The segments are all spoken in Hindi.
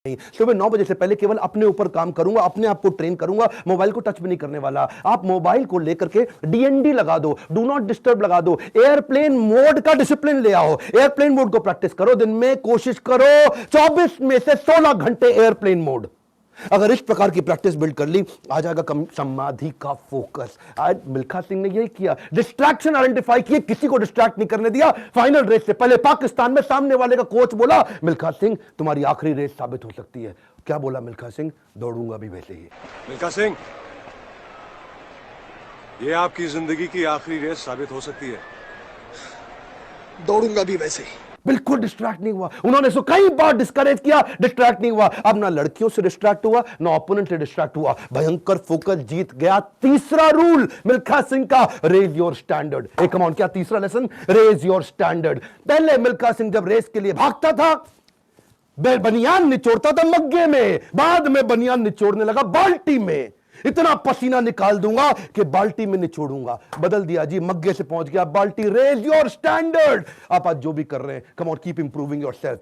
नहीं, सुबह 9 बजे से पहले केवल अपने ऊपर काम करूंगा, अपने आप को ट्रेन करूंगा, मोबाइल को टच भी नहीं करने वाला। आप मोबाइल को लेकर के डीएनडी लगा दो, डू नॉट डिस्टर्ब लगा दो, एयरप्लेन मोड का डिसिप्लिन ले आओ, एयरप्लेन मोड को प्रैक्टिस करो। दिन में कोशिश करो 24 में से 16 घंटे एयरप्लेन मोड। अगर इस प्रकार की प्रैक्टिस बिल्ड कर ली, आ जाएगा समाधि का फोकस। आज मिल्खा सिंह ने यही किया, डिस्ट्रैक्शन आइडेंटिफाई किए, किसी को डिस्ट्रैक्ट नहीं करने दिया। फाइनल रेस से पहले पाकिस्तान में सामने वाले का कोच बोला, मिल्खा सिंह तुम्हारी आखिरी रेस साबित हो सकती है। क्या बोला मिल्खा सिंह? दौड़ूंगा भी वैसे ही। मिल्खा सिंह, ये आपकी जिंदगी की आखिरी रेस साबित हो सकती है। दौड़ूंगा भी वैसे ही। बिल्कुल डिस्ट्रैक्ट नहीं हुआ। उन्होंने इसको कई बार डिस्करेज किया, डिस्ट्रैक्ट नहीं हुआ। अब ना लड़कियों से डिस्ट्रैक्ट हुआ, ना ओपोनेंट से डिस्ट्रैक्ट हुआ। भयंकर फोकस, जीत गया। तीसरा रूल मिल्खा सिंह का, रेज योर स्टैंडर्ड। एक कमाउंट, क्या तीसरा लेसन? Raise your standard. पहले मिल्खा सिंह जब रेस के लिए भागता था, बनियान निचोड़ता था मग्गे में, बाद में बनियान निचोड़ने लगा बाल्टी में। इतना पसीना निकाल दूंगा कि बाल्टी में निचोड़ूंगा। बदल दिया जी, मग्गे से पहुंच गया बाल्टी। Raise your standard. आप आज जो भी कर रहे हैं, come on, keep improving yourself.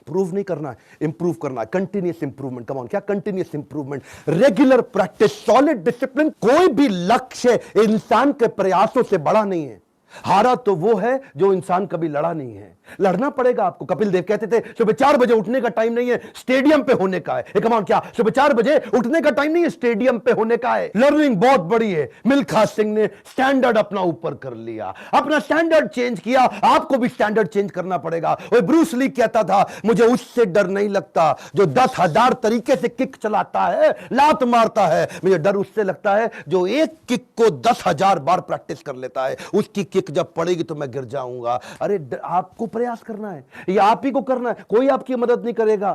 Prove नहीं करना है, इंप्रूव करना है। Continuous improvement. कम ऑन, क्या continuous improvement? Regular practice, solid discipline. कोई भी लक्ष्य इंसान के प्रयासों से बड़ा नहीं है। हारा तो वो है जो इंसान कभी लड़ा नहीं है। लड़ना पड़ेगा आपको। कपिल देव कहते थे सुबह 4 बजे उठने का टाइम नहीं है, स्टेडियम पे होने का है। कमाल, क्या सुबह 4 बजे उठने का टाइम नहीं है, स्टेडियम पे होने का है। लर्निंग बहुत बड़ी है। मिल्खा सिंह ने स्टैंडर्ड अपना ऊपर कर लिया, अपना स्टैंडर्ड चेंज किया। आपको भी स्टैंडर्ड चेंज करना पड़ेगा। और ब्रूस ली कहता था, मुझे उससे डर नहीं लगता जो 10,000 तरीके से किक चलाता है, लात मारता है। मुझे डर उससे लगता है जो एक किक को 10,000 बार प्रैक्टिस कर लेता है। उसकी किक जब पड़ेगी तो मैं गिर जाऊंगा। अरे आपको प्रयास करना है, ये आप ही को करना है, कोई आपकी मदद नहीं करेगा।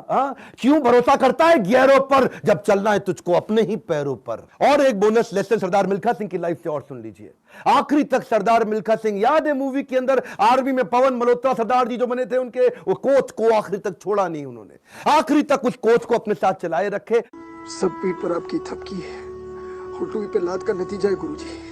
क्यों भरोसा करता है गियरों पर, जब चलना है तुझको अपने ही पैरों पर। और एक बोनस लेसन सरदार मिल्खा सिंह की लाइफ से और सुन लीजिए। आखिरी तक सरदार मिल्खा सिंह, याद है मूवी के अंदर आर्मी में पवन मल्होत्रा सरदार जी जो बने थे, उनके वो कोच को आखिरी तक छोड़ा नहीं उन्होंने। आखिरी तक उस कोच को अपने साथ चलाए रखे। सब पीठ पर आपकी थपकी है और रुई पे लात का नतीजा है गुरुजी।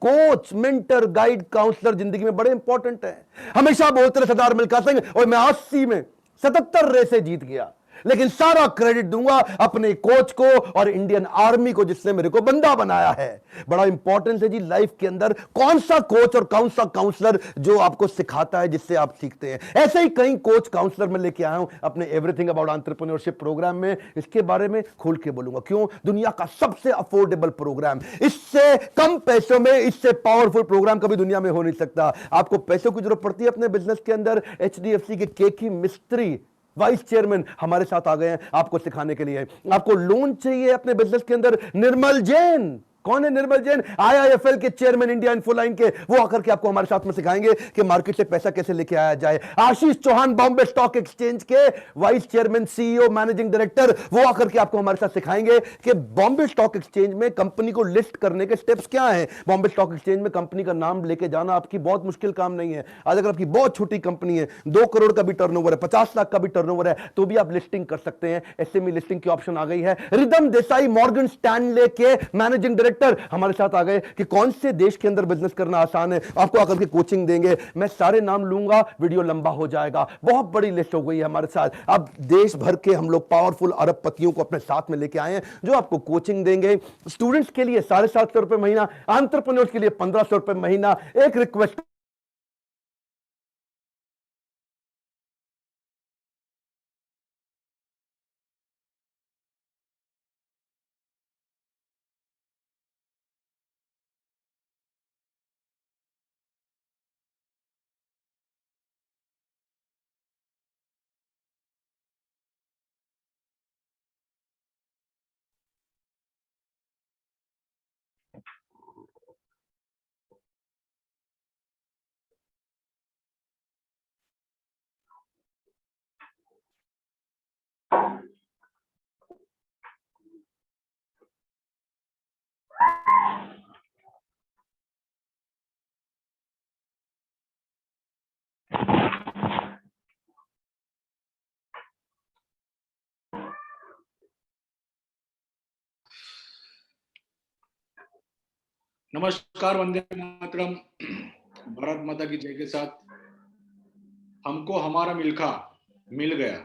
कोच, मेंटर, गाइड, काउंसलर जिंदगी में बड़े इंपॉर्टेंट है। हमेशा बोलते रहे सरदार मिल्खा सिंह, और मैं 80 में 77 रेसे जीत गया, लेकिन सारा क्रेडिट दूंगा अपने कोच को और इंडियन आर्मी को जिसने मेरे को बंदा बनाया है। बड़ा इंपॉर्टेंट है जी लाइफ के अंदर, कौन सा कोच और कौन सा काउंसलर जो आपको सिखाता है, जिससे आप सीखते हैं। ऐसे ही कई कोच काउंसलर मैं लेके आया हूं अपने एवरीथिंग अबाउट एंटरप्रेन्योरशिप प्रोग्राम में। इसके बारे में खोल के बोलूंगा। क्यों? दुनिया का सबसे अफोर्डेबल प्रोग्राम, इससे कम पैसों में इससे पावरफुल प्रोग्राम कभी दुनिया में हो नहीं सकता। आपको पैसों की जरूरत पड़ती है अपने बिजनेस के अंदर, एचडीएफसी के केकी मिस्त्री वाइस चेयरमैन हमारे साथ आ गए हैं आपको सिखाने के लिए। आपको लोन चाहिए अपने बिजनेस के अंदर, निर्मल जैन। कौन है निर्मल जैन? आईआईएफएल के चेयरमैन, इंडिया इन्फोलाइन के। वो आकर के आपको हमारे साथ में सिखाएंगे कि मार्केट से पैसा कैसे लेके आया जाए। आशीष चौहान, बॉम्बे स्टॉक एक्सचेंज के vice chairman, CEO, managing director, वो आकर के आपको हमारे साथ सिखाएंगे कि बॉम्बे स्टॉक एक्सचेंज में कंपनी को लिस्ट करने के स्टेप्स क्या हैं। बॉम्बे स्टॉक एक्सचेंज में कंपनी का नाम लेके जाना आपकी बहुत मुश्किल काम नहीं है। आज अगर आपकी बहुत छोटी कंपनी है, 2 करोड़ का भी टर्नओवर है, 50 लाख का भी टर्नओवर है, तो भी आप लिस्टिंग कर सकते हैं। एसएमई लिस्टिंग की ऑप्शन आ गई है। रिदम देसाई, मॉर्गन स्टैनले के मैनेजिंग डायरेक्टर हमारे साथ आ गए कि कौन से देश के अंदर बिजनेस करना आसान है। आपको आकर के कोचिंग देंगे। मैं सारे नाम लूंगा, वीडियो लंबा हो जाएगा। बहुत बड़ी लिस्ट हो गई है हमारे साथ। अब देश भर के हम लोग पावरफुल अरबपतियों को अपने साथ में लेके आए हैं जो आपको कोचिंग देंगे। स्टूडेंट्स के लिए 750 रुपए महीना, एंटरप्रेन्योर्स के लिए 1500 रुपए महीना। एक रिक्वेस्ट, नमस्कार, वंदे मातरम। भारत माता की जय के साथ हमको हमारा मिल्खा मिल गया।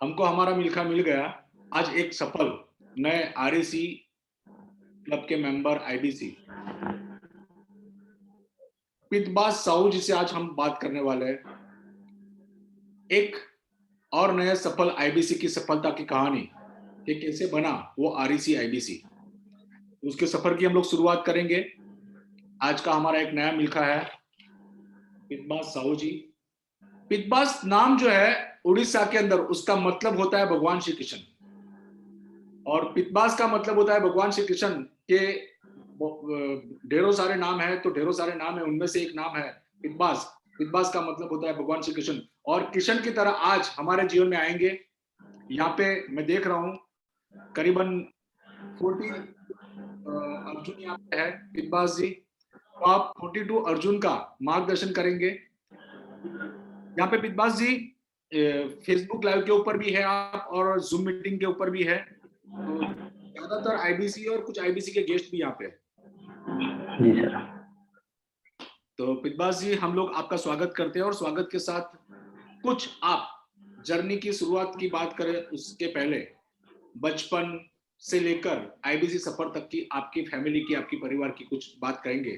हमको हमारा मिल्खा मिल गया। आज एक सफल नए आरईसी क्लब के मेंबर आईबीसी पितबाज साहू जी से आज हम बात करने वाले हैं। एक और नए सफल आईबीसी की सफलता की कहानी कि कैसे बना वो आरईसी आईबीसी, उसके सफर की हम लोग शुरुआत करेंगे। आज का हमारा एक नया मिल्खा है पितबाज साहू जी। पितबाज नाम जो है उड़ीसा के अंदर, उसका मतलब होता है भगवान श्री कृष्ण, और पितबाज का मतलब होता है भगवान श्री कृष्ण के ढेरों सारे नाम है, तो ढेरों सारे नाम है, उनमें से एक नाम है पितबाज। पितबाज का मतलब होता है भगवान श्री कृष्ण, और कृष्ण की तरह आज हमारे जीवन में आएंगे। यहाँ पे मैं देख रहा हूँ करीबन 40 अर्जुन यहाँ पे है पितबाज जी, तो आप 42 अर्जुन का मार्गदर्शन करेंगे। यहाँ पे पितबाज जी फेसबुक लाइव के ऊपर भी है आप, और जूम मीटिंग के ऊपर भी है, तो ज्यादातर आईबीसी और कुछ आईबीसी के गेस्ट भी यहाँ पे है। जी सर। तो पितबाज जी, हम लोग आपका स्वागत करते हैं, और स्वागत के साथ कुछ आप जर्नी की शुरुआत की बात करें उसके पहले बचपन से लेकर आईबीसी सफर तक की आपकी फैमिली की, आपकी परिवार की कुछ बात करेंगे।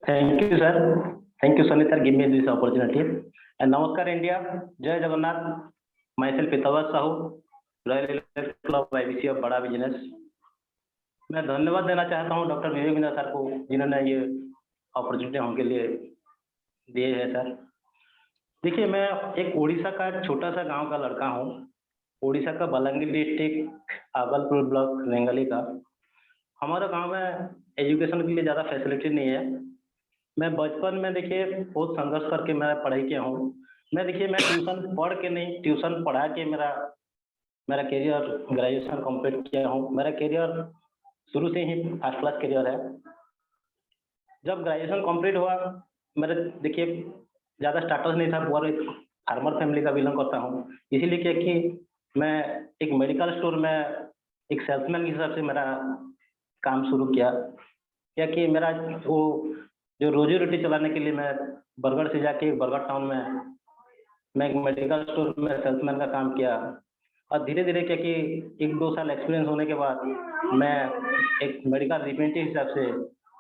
Thank you sir, thank you Sunny sir, give me this opportunity and नमस्कार इंडिया, जय Jagannath. Myself Pitabas Sahu, royal electric club IBC of Bada business. मैं धन्यवाद देना चाहता हूं डॉक्टर विवेक बिंद्रा सर को, जिन्होंने ये अपॉर्चुनिटी हमके लिए दिए है सर। देखिए, मैं एक उड़ीसा का छोटा सा गांव का लड़का हूं, उड़ीसा का बलांगीर डिस्ट्रिक्ट आबलपुर ब्लॉक रेंगली का। हमारा गांव में एजुकेशन के लिए ज़्यादा फैसिलिटी नहीं है। मैं बचपन में देखिए बहुत संघर्ष करके मैं पढ़ाई किया हूँ। मैं देखिए, मैं ट्यूशन पढ़ के नहीं, ट्यूशन पढ़ा के मेरा करियर ग्रेजुएशन कंप्लीट किया हूँ। मेरा करियर शुरू से ही फर्स्ट क्लास करियर है। जब ग्रेजुएशन कंप्लीट हुआ, मेरा देखिए ज़्यादा स्टेटस नहीं था, और एक फार्मर फैमिली का बिलोंग करता हूँ, इसीलिए क्या कि मैं एक मेडिकल स्टोर में एक सेल्समैन के हिसाब से मेरा काम शुरू किया। क्या कि मेरा वो जो रोजी रोटी चलाने के लिए मैं बरगढ़ से जाके बरगढ़ टाउन में मैं एक मेडिकल स्टोर में सेल्समैन का काम किया, और धीरे धीरे क्या कि 1-2 साल एक्सपीरियंस होने के बाद मैं एक मेडिकल रिप्रेजेंटेटिव हिसाब से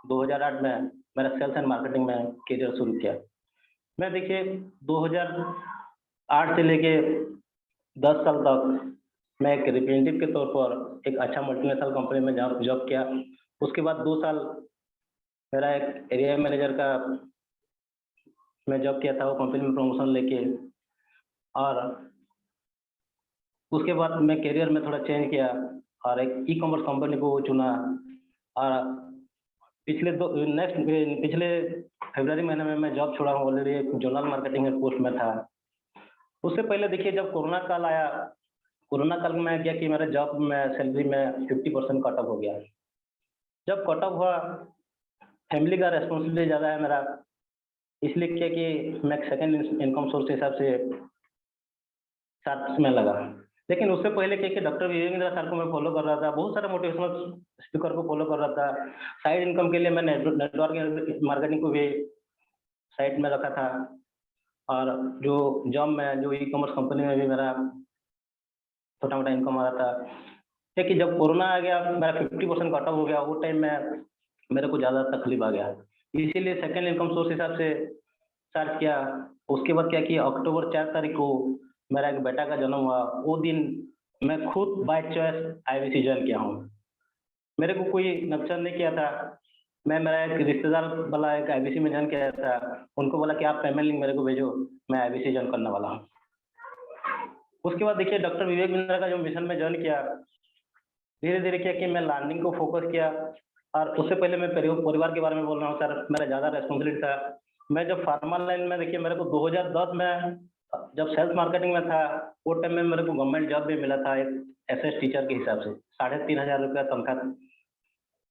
2008 में मेरा सेल्स एंड मार्केटिंग में करियर शुरू किया। मैं देखिए 2008 से लेके 10 साल तक मैं एक रिप्रेजेंटेटिव के तौर पर एक अच्छा मल्टीनेशनल कंपनी में जॉब किया। उसके बाद 2 साल मेरा एक एरिया मैनेजर का मैं जॉब किया था, वो कंपनी में प्रमोशन लेके, और उसके बाद मैं करियर में थोड़ा चेंज किया और एक ई कॉमर्स कंपनी को चुना। और पिछले फरवरी महीने में मैं जॉब छोड़ा हूँ, ऑलरेडी एक जोनल मार्केटिंग में पोस्ट में था। उससे पहले देखिए जब कोरोना काल आया, कोरोना काल में क्या कि मेरा जॉब में सैलरी में 50% कट ऑफ हो गया। जब कट ऑफ हुआ, फैमिली का रेस्पॉन्सिबिलिटी ज़्यादा है मेरा, इसलिए क्या कि मैं सेकंड इनकम सोर्स के हिसाब से साथ में लगा। लेकिन उससे पहले क्या कि डॉक्टर विवेक बिंद्रा सर को मैं फॉलो कर रहा था, बहुत सारे मोटिवेशनल स्पीकर को फॉलो कर रहा था। साइड इनकम के लिए मैं नेटवर्क मार्केटिंग को भी साइड में रखा था, और जो जॉब में जो ई कॉमर्स कंपनी में भी मेरा छोटा मोटा इनकम आ रहा था। क्या कि जब कोरोना आ गया, मेरा 50% कट ऑफ हो गया, वो टाइम में मेरे को ज़्यादा तकलीफ आ गया, इसीलिए सेकंड इनकम सोर्स हिसाब से स्टार्ट किया। उसके बाद क्या कि अक्टूबर 4 तारीख को मेरा एक बेटा का जन्म हुआ। वो दिन मैं खुद बाय चॉइस आईबीसी ज्वाइन किया हूँ। मेरे को कोई नक्शा नहीं किया था। मेरा एक रिश्तेदार वाला एक आईबीसी में ज्वाइन किया था, उनको बोला कि आप पेमेंट लिंक मेरे को भेजो, मैं आईबीसी ज्वाइन करने वाला हूँ। उसके बाद देखिए डॉक्टर विवेक बिंद्रा का जो मिशन में ज्वाइन किया, धीरे धीरे क्या कि मैं लर्निंग को फोकस किया। और उससे पहले मैं परिवार के बारे में बोल रहा हूँ सर, मेरा ज़्यादा रेस्पॉन्सिबिलिटी था। मैं जब फार्मर लाइन में देखिए मेरे को 2010 में जब सेल्स मार्केटिंग में था, वो टाइम में मेरे को गवर्नमेंट जॉब भी मिला था, एक एसएस टीचर के हिसाब से 3500 रुपया तनख्वाह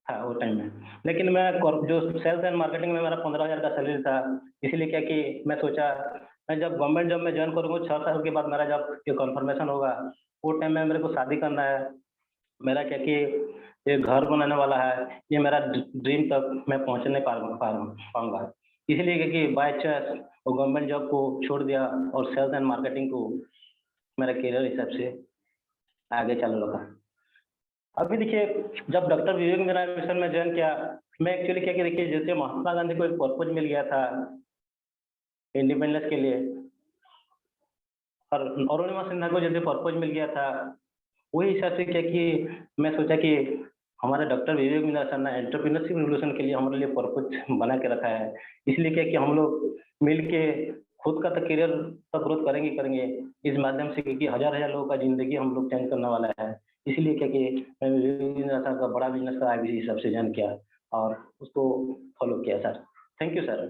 था वो टाइम में। लेकिन मैं जो सेल्स एंड मार्केटिंग में मेरा 15,000 का सैलरी था, इसलिए क्या कि मैं सोचा मैं जब गवर्नमेंट जॉब में ज्वाइन करूँगा 6 साल के बाद मेरा जब ये कन्फर्मेशन होगा, वो टाइम में मेरे को शादी करना है, मेरा क्या कि ये घर बनाने वाला है, ये मेरा ड्रीम तक मैं पहुँच नहीं पाऊँगा। इसलिए क्योंकि बाय चॉइस वो गवर्नमेंट जॉब को छोड़ दिया और सेल्स एंड मार्केटिंग को मेरा करियर हिसाब से आगे चालू रखा। अभी देखिए, जब डॉक्टर विवेक इंदिरा मिशन में ज्वाइन किया, मैं एक्चुअली क्या कि देखिए, जैसे महात्मा गांधी को एक पर्पज मिल गया था इंडिपेंडेंस के लिए, और अरुणिमा सिन्हा को जैसे पर्पज मिल गया था, वही हिसाब से क्या कि मैं सोचा कि हमारे डॉक्टर विवेक इंदिरा सर ने एंटरप्रेन्योरशिप रिवोल्यूशन के लिए हमारे लिए पर्पज बना के रखा है। इसलिए क्या कि हम लोग मिल के खुद का तो करियर तो ग्रोथ करेंगे इस माध्यम से, क्योंकि हजार हजार लोगों का जिंदगी हम लोग चेंज करने वाला है। इसलिए क्या कि मैं विवेक इंदिरा सर का बड़ा बिजनेस का आईबीसी हिसाब से ज्वाइन किया और उसको फॉलो किया sir. Thank you sir.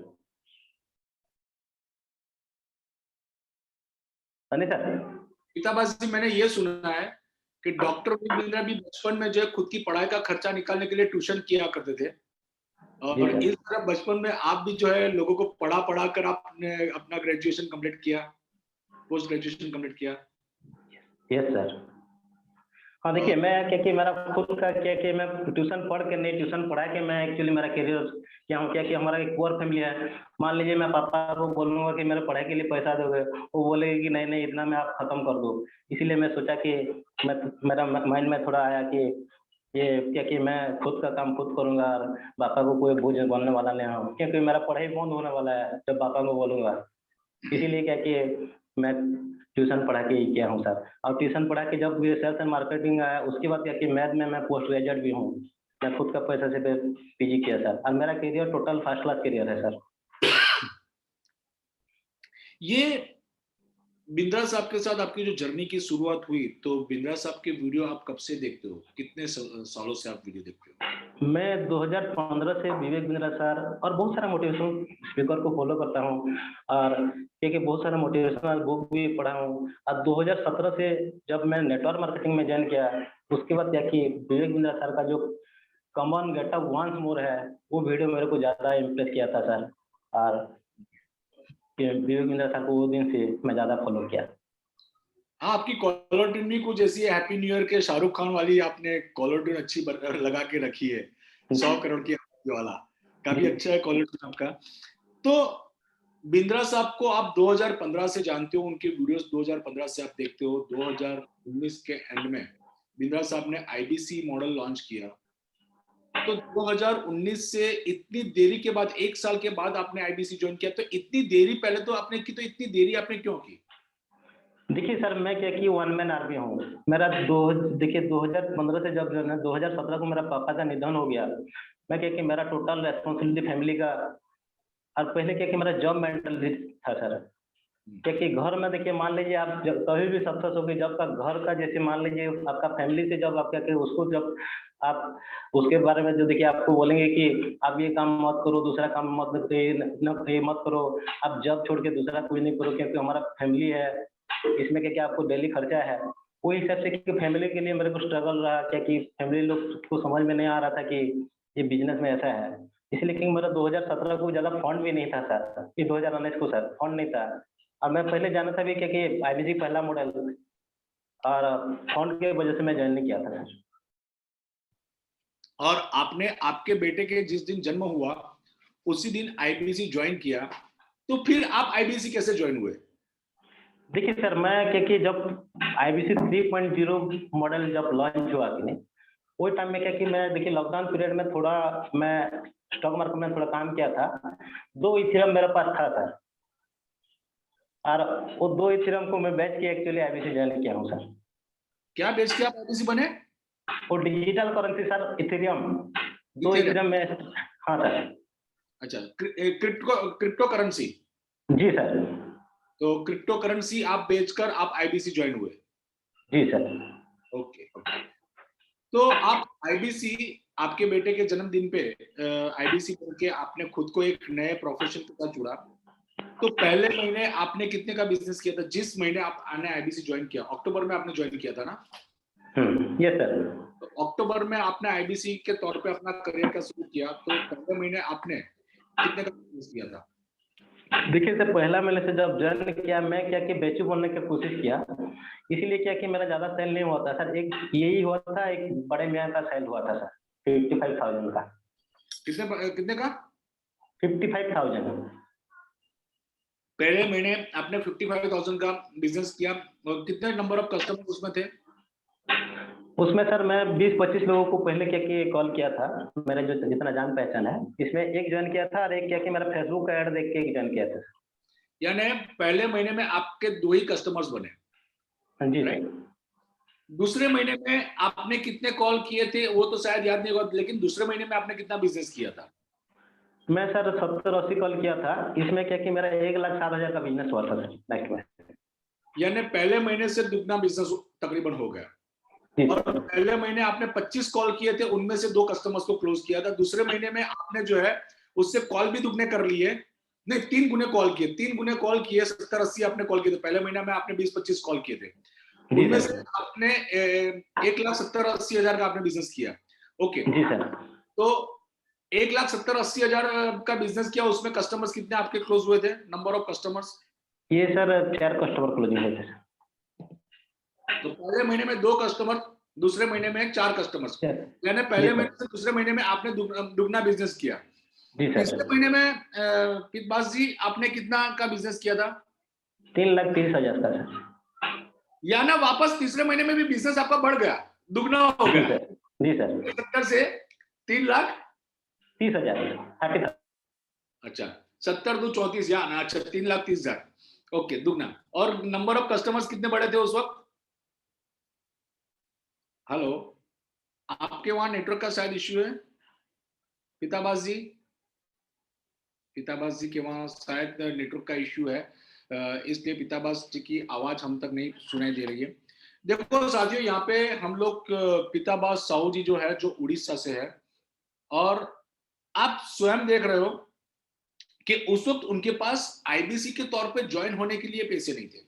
Sunny sir. पिताबाजी मैंने ये सुना है कि डॉक्टर विवेक भी बचपन में जो है खुद की पढ़ाई का खर्चा निकालने के लिए ट्यूशन किया करते थे, और इस तरह बचपन में आप भी जो है लोगों को पढ़ा कर आपने अपना ग्रेजुएशन कंप्लीट किया, पोस्ट ग्रेजुएशन कंप्लीट किया। Yes sir. हाँ देखिए, मैं क्या कि मेरा खुद का क्या कि मैं ट्यूशन पढ़ के नहीं, ट्यूशन पढ़ा के मैं एक्चुअली मेरा करियर क्या हूँ, क्या कि हमारा एक पुअर फैमिली है। मान लीजिए मैं पापा को बोलूँगा कि मेरे पढ़ाई के लिए पैसा दोगे, वो बोलेगी कि नहीं नहीं इतना में आप खत्म कर दो। इसीलिए मैं सोचा कि मेरा माइंड में थोड़ा आया कि ये क्या कि मैं खुद का काम खुद करूँगा और पापा को कोई बोझ बनने वाला नहीं हूँ, क्योंकि मेरा पढ़ाई बंद होने वाला है जब पापा को बोलूँगा। इसीलिए क्या कि मैं ट्यूशन पढ़ा के ही किया हूँ सर। और ट्यूशन पढ़ा के जब सेल्स एंड मार्केटिंग आया, उसके बाद क्या कि मैथ में मैं पोस्ट ग्रेजुएट भी हूँ। मैं खुद का पैसा से पीजी किया सर, और मेरा career total first class career है सर। ये बिंद्रा साहब के साथ आपकी जो जर्नी की शुरुआत हुई, तो बिंद्रा साहब के वीडियो आप कब से देखते हो, कितने सालों से आप वीडियो देखते हो? मैं 2015 से विवेक बिंद्रा सर और बहुत सारा मोटिवेशनल स्पीकर को फॉलो करता हूँ, और क्योंकि बहुत सारा मोटिवेशनल बुक भी पढ़ा हूँ। और 2017 से जब मैं नेटवर्क मार्केटिंग में ज्वाइन किया, उसके बाद क्या कि विवेक बिंद्रा सर का जो come on get up once more है, वो वीडियो मेरे को ज़्यादा इम्प्रेस किया था सर। और विवेक बिंद्रा सर को वो दिन से मैं ज़्यादा फॉलो किया। हाँ, आपकी कॉलर ट्यून भी कुछ ऐसी है, हैप्पी न्यू ईयर के शाहरुख खान वाली आपने कॉलर ट्यून अच्छी लगा के रखी है, 100 करोड़ की वाला, काफी अच्छा है कॉलर ट्यून आपका। तो बिंद्रा साहब को आप 2015 से जानते हो, उनके वीडियोस 2015 से आप देखते हो। 2019 के एंड में बिंद्रा साहब ने आईबीसी मॉडल लॉन्च किया। तो 2019 से इतनी देरी के बाद, 1 साल के बाद आपने आईबीसी ज्वाइन किया, तो इतनी देरी पहले तो आपने की, तो इतनी देरी आपने क्यों की? देखिए सर, मैं क्या कि वन मैन आर्मी हूँ। मेरा देखिए 2015 से जब जो है 2017 को मेरा पापा का निधन हो गया। मैं क्या कि मेरा टोटल रेस्पॉन्सिबिलिटी फैमिली का, और पहले क्या कि मेरा जॉब मेंटल था सर। क्या कि घर में देखिए, मान लीजिए आप जब कभी भी सक्सेस होगी, जब का घर का जैसे मान लीजिए आपका फैमिली से जब आप क्या कि उसको जब आप उसके बारे में जो देखिए आपको बोलेंगे कि आप ये काम मत करो, दूसरा काम मत ये मत करो, आप जॉब छोड़ के दूसरा कोई नहीं करो, क्योंकि हमारा फैमिली है, इसमें क्या क्या आपको डेली खर्चा है। वही हिसाब से कि फैमिली के लिए मेरे को स्ट्रगल रहा, क्या कि फैमिली लोग को समझ में नहीं आ रहा था कि ये बिजनेस में ऐसा है। इसलिए कि मेरा 2017 को ज़्यादा फंड भी नहीं था सर, ये 2019 को सर फंड नहीं था। और मैं पहले जाना था भी क्या कि आईबीसी पहला मॉडल, और फंड के वजह से मैं ज्वाइन नहीं किया था सर। और आपने आपके बेटे के जिस दिन जन्म हुआ उसी दिन आईबीसी ज्वाइन किया, तो फिर आप आईबीसी कैसे ज्वाइन हुए? देखिए सर, मैं क्या कि जब आईबीसी 3.0 मॉडल जब लॉन्च हुआ कि नहीं, वो टाइम में क्या कि मैं देखिए लॉकडाउन पीरियड में थोड़ा मैं स्टॉक मार्केट में थोड़ा काम किया था। 2 इथेरियम मेरे पास था सर, और वो 2 इथेरियम को मैं बेच के एक्चुअली आईबीसी ज्वाइन किया हूँ सर। क्या बेच के आप आईबीसी बने? वो digital currency sir, Ethereum, 2 Ethereum में। हाँ सर। अच्छा, क्रिप्टो करेंसी। जी सर। तो क्रिप्टो करेंसी आप बेचकर आप आईबीसी ज्वाइन हुए? जी सर। ओके। तो आप आईबीसी, आपके बेटे के जन्मदिन पे आईबीसी करके आपने खुद को एक नए प्रोफेशन के साथ जुड़ा। तो पहले महीने आपने कितने का बिजनेस किया था? जिस महीने आपने आईबीसी ज्वाइन किया, अक्टूबर में आपने ज्वाइन किया था ना? Yes sir. तो अक्टूबर में आपने आईबीसी के तौर पे अपना करियर का शुरू किया, तो पहले महीने आपने कितने का बिजनेस किया था? देखिए सर, पहला मैंने से जब ज्वाइन किया, मैं क्या कि बेचू बनने की कोशिश किया, इसीलिए क्या कि मेरा ज्यादा सेल नहीं हुआ था सर। एक यही हुआ था, एक बड़े मियाँ का सेल हुआ था सर, 55,000 का। कितने का? 55,000। पहले महीने आपने 55,000 का बिजनेस किया, कितने नंबर ऑफ कस्टमर उसमें थे? उसमें सर मैं 20-25 लोगों को पहले क्या कि कॉल किया था, मेरा जो जितना जान पहचान है इसमें एक ज्वाइन किया था और एक क्या कि मेरा फेसबुक का ऐड देख के एक ज्वाइन किया था। यानी पहले महीने में आपके 2 ही कस्टमर्स बने, हाँ जी राइट? सर। दूसरे महीने में आपने कितने कॉल किए थे वो तो शायद याद नहीं होगा, लेकिन दूसरे महीने में आपने कितना बिजनेस किया था? मैं सर 70-80 कॉल किया था, इसमें क्या कि मेरा 1,07,000 का बिजनेस हुआ था सर नेक्स्ट में। यानी पहले महीने से दुगना बिजनेस तकरीबन हो गया। जी और सर। पहले महीने आपने 25 कॉल किए थे, उनमें से 2 कस्टमर्स को क्लोज किया था। दूसरे महीने में आपने जो है उससे कॉल भी दुगने कर लिए, नहीं 3 गुने कॉल किए, 3 गुने कॉल किए, 70-80 आपने कॉल किए थे। पहले महीने में आपने 20-25 कॉल किए थे, जी उनमें सर। से आपने 1,70,80,000 का आपने बिजनेस किया। ओके, जी सर। तो 1,70,80,000 का बिजनेस किया, उसमें कस्टमर्स कितने आपके क्लोज हुए थे, नंबर ऑफ कस्टमर्स? ये सर 4 कस्टमर क्लोजिंग है सर। तो पहले महीने में 2 कस्टमर, दूसरे महीने में 4 कस्टमर्स, सर। यानी जी पहले सर। महीने से दूसरे महीने में आपने दुगना बिजनेस किया। जी तीसरे सर। महीने में पितबास जी आपने कितना का बिजनेस किया था? 3,30,000 का सर। या ना वापस तीसरे महीने में भी बिजनेस आपका बढ़ गया, दुगना हो जी गया, सर। जी सर। 70 से 30,000 30,000। अच्छा 70 2 34 या ना, अच्छा 3,30,000, ओके दुगना। और नंबर ऑफ कस्टमर्स कितने बढ़े थे उस वक्त? हेलो, आपके वहां नेटवर्क का शायद इश्यू है पिताबास जी, पिताबास जी के वहां शायद नेटवर्क का इश्यू है, इसलिए पिताबास जी की आवाज हम तक नहीं सुनाई दे रही है। देखो साथियों, यहाँ पे हम लोग पिताबास साहू जी जो है, जो उड़ीसा से है, और आप स्वयं देख रहे हो कि उस वक्त उनके पास आईबीसी के तौर पे ज्वाइन होने के लिए पैसे नहीं थे,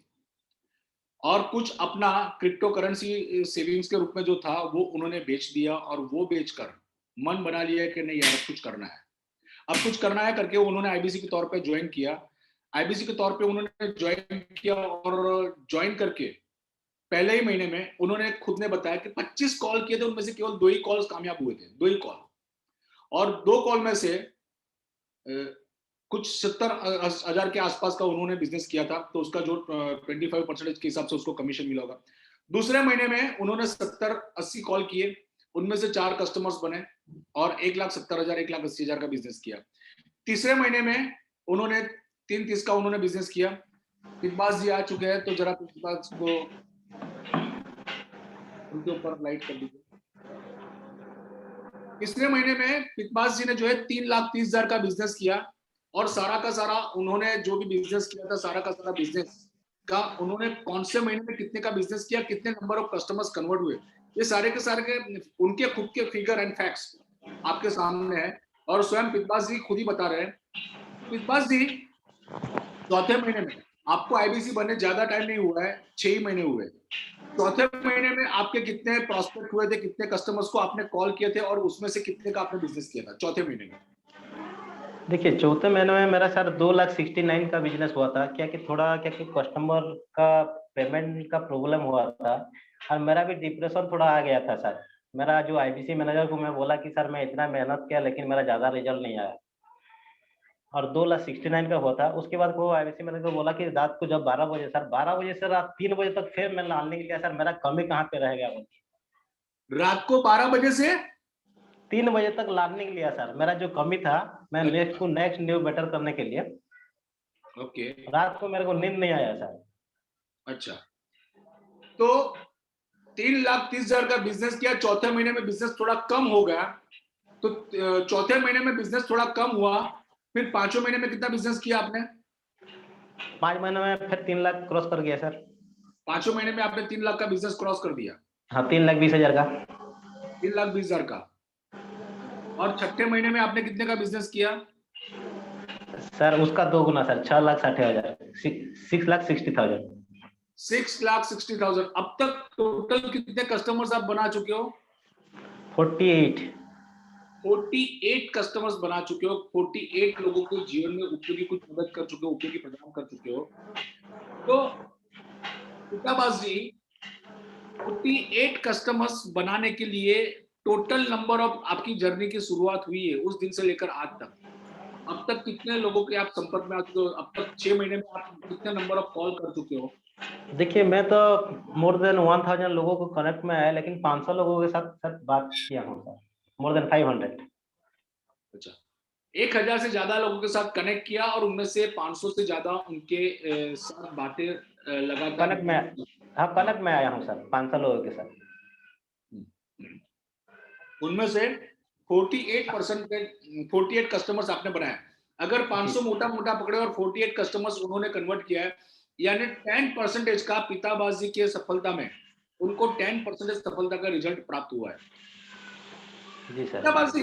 और कुछ अपना क्रिप्टो करेंसी सेविंग्स के रूप में जो था वो उन्होंने बेच दिया, और वो बेचकर मन बना लिया कि नहीं यार अब कुछ करना है, अब कुछ करना है करके उन्होंने आईबीसी के तौर पे ज्वाइन किया। आईबीसी के तौर पे उन्होंने ज्वाइन किया, और ज्वाइन करके पहले ही महीने में उन्होंने खुद ने बताया कि 25 कॉल किए थे, उनमें से केवल 2 ही कॉल्स कामयाब हुए थे, 2 ही कॉल, और 2 कॉल में से कुछ 70,000 के आसपास का उन्होंने बिजनेस किया था, तो उसका जो 25% के हिसाब से उसको कमीशन मिला होगा। दूसरे महीने में उन्होंने 70-80 कॉल किए, उनमें से 4 कस्टमर्स बने, और 1,70,000 1,80,000 का बिजनेस किया। तीसरे महीने में उन्होंने 330 का उन्होंने बिजनेस किया। पितबास जी आ चुके हैं, तो जरा पितबास को उनके ऊपर लाइट कर दीजिए। तीसरे महीने में पितबास जी ने जो है 3,30,000 का बिजनेस किया, और सारा का सारा उन्होंने जो भी बिजनेस किया था, सारा का सारा बिजनेस का उन्होंने कौन से महीने में कितने का बिजनेस किया, कितने नंबर ऑफ कस्टमर्स कन्वर्ट हुए, ये सारे के सारे के उनके खुद के फिगर एंड फैक्ट्स आपके सामने है, और स्वयं पितबास जी खुद ही बता रहे हैं। पितबास जी, चौथे महीने में आपको आईबीसी बनने ज्यादा टाइम नहीं हुआ है, 6 ही महीने हुए। चौथे महीने में आपके कितने प्रॉस्पेक्ट हुए थे, कितने कस्टमर्स को आपने कॉल किए थे, और उसमें से कितने का आपने बिजनेस किया था चौथे महीने में? देखिए चौथे महीने में मेरा सर 2,69,000 का बिजनेस हुआ था, क्या कि थोड़ा क्या कि कस्टमर का पेमेंट का प्रॉब्लम हुआ था, और मेरा भी डिप्रेशन थोड़ा आ गया था सर। मेरा जो आईबीसी मैनेजर को मैं बोला कि सर मैं इतना मेहनत किया लेकिन मेरा ज्यादा रिजल्ट नहीं आया, और 2,69,000 का हुआ था। उसके बाद वो आईबीसी मैनेजर को बोला कि रात को जब 12 बजे सर, 12 बजे से रात 3 बजे तक फिर मैं लाने के लिए, सर मेरा कमी कहाँ पे रहेगा बोल के। रात को 12 बजे से 3 बजे तक लाने के लिए सर, मेरा जो कमी था मैं नेक्स्ट न्यू बेटर करने के लिए, ओके, रात को मेरे को नींद नहीं आया सर। अच्छा, तो 3,30,000 का बिजनेस किया, चौथे महीने में बिजनेस थोड़ा कम हो गया, तो चौथे महीने में बिजनेस थोड़ा कम हुआ, फिर 5वें महीने में कितना बिजनेस किया आपने? 5 महीने में फिर 3 लाख क्रॉस कर गया सर। 5वें महीने में आपने 3 लाख का बिजनेस क्रॉस कर दिया, हाँ 3,20,000 का। 3,20,000 का। और छठे महीने में आपने कितने का बिजनेस किया? सर उसका 2 गुना सर, 6,60,000, 6,60,000। 6,60,000। अब तक टोटल कितने कस्टमर्स आप बना चुके हो? 48। 48 कस्टमर्स बना चुके हो, 48 लोगों को जीवन में उपयोगी कुछ मदद कर चुके हो, उपयोगी प्रदान कर चुके हो। तो पिताबास जी, 48 कस्टमर्स बनाने के लिए टोटल नंबर ऑफ आपकी जर्नी की शुरुआत हुई है उस दिन से लेकर आज तक, अब तक कितने लोगों के आप संपर्क में आ चुके हो? अब तक 6 महीने में आप कितने नंबर ऑफ कॉल कर चुके हो? देखिए मैं तो मोर देन 1000 लोगों को कनेक्ट में आया, लेकिन 500 लोगों के साथ साथ बात किया हूँ सर, मोर देन 500। अच्छा, 1000 से ज्यादा लोगों के साथ कनेक्ट किया और उनमें से 500 से ज्यादा उनके साथ बातें लगातार। कनेक्ट में, हाँ कनेक्ट में आया हूँ सर 500 लोगों के साथ। उनमें से 48 कस्टमर्स आपने बनाए। अगर 500 मोटा मोटा पकड़े और 48 कस्टमर्स उन्होंने कन्वर्ट किया है, यानी 10% का पिताबाजी के सफलता में उनको 10% सफलता का रिजल्ट प्राप्त हुआ है। जी सर। पिताबाजी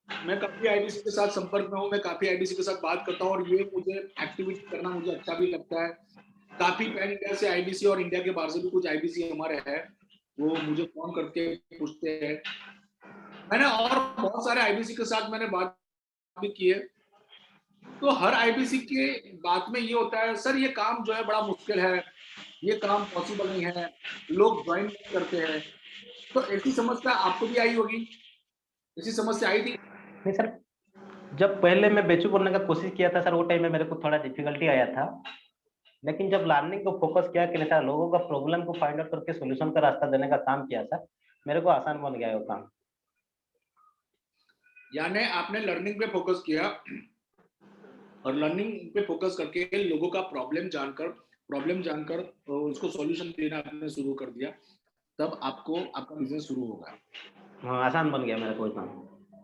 मैं काफी आईबीसी के साथ संपर्क में हूँ, मैं काफी आईबीसी के साथ बात करता हूँ और ये मुझे एक्टिविटी करना मुझे अच्छा भी लगता है। काफी पैन इंडिया से आईबीसी और इंडिया के बाहर से भी कुछ आईबीसी हमारे हैं, वो मुझे फोन करके पूछते हैं। मैंने और बहुत सारे आईबीसी के साथ मैंने बात भी की है। तो हर आईबीसी के बात में ये होता है, सर ये काम जो है बड़ा मुश्किल है, ये काम पॉसिबल नहीं है, लोग ज्वाइन नहीं करते हैं। तो ऐसी समस्या आपको भी आई होगी, ऐसी समस्या आई थी? नहीं सर, जब पहले मैं बेचू बनने का कोशिश किया था सर, वो टाइम में मेरे को थोड़ा डिफिकल्टी आया था, लेकिन जब लर्निंग को फोकस किया कि नहीं सर, लोगों का प्रॉब्लम को फाइंड आउट करके सोल्यूशन का रास्ता देने का काम किया सर, मेरे को आसान बन गया वो काम। यानी आपने लर्निंग पे फोकस किया और लर्निंग पे फोकस करके लोगों का प्रॉब्लम जानकर उसको सॉल्यूशन देना आपने शुरू कर दिया, तब आपका बिजनेस शुरू होगा। हाँ आसान बन गया मेरे को काम।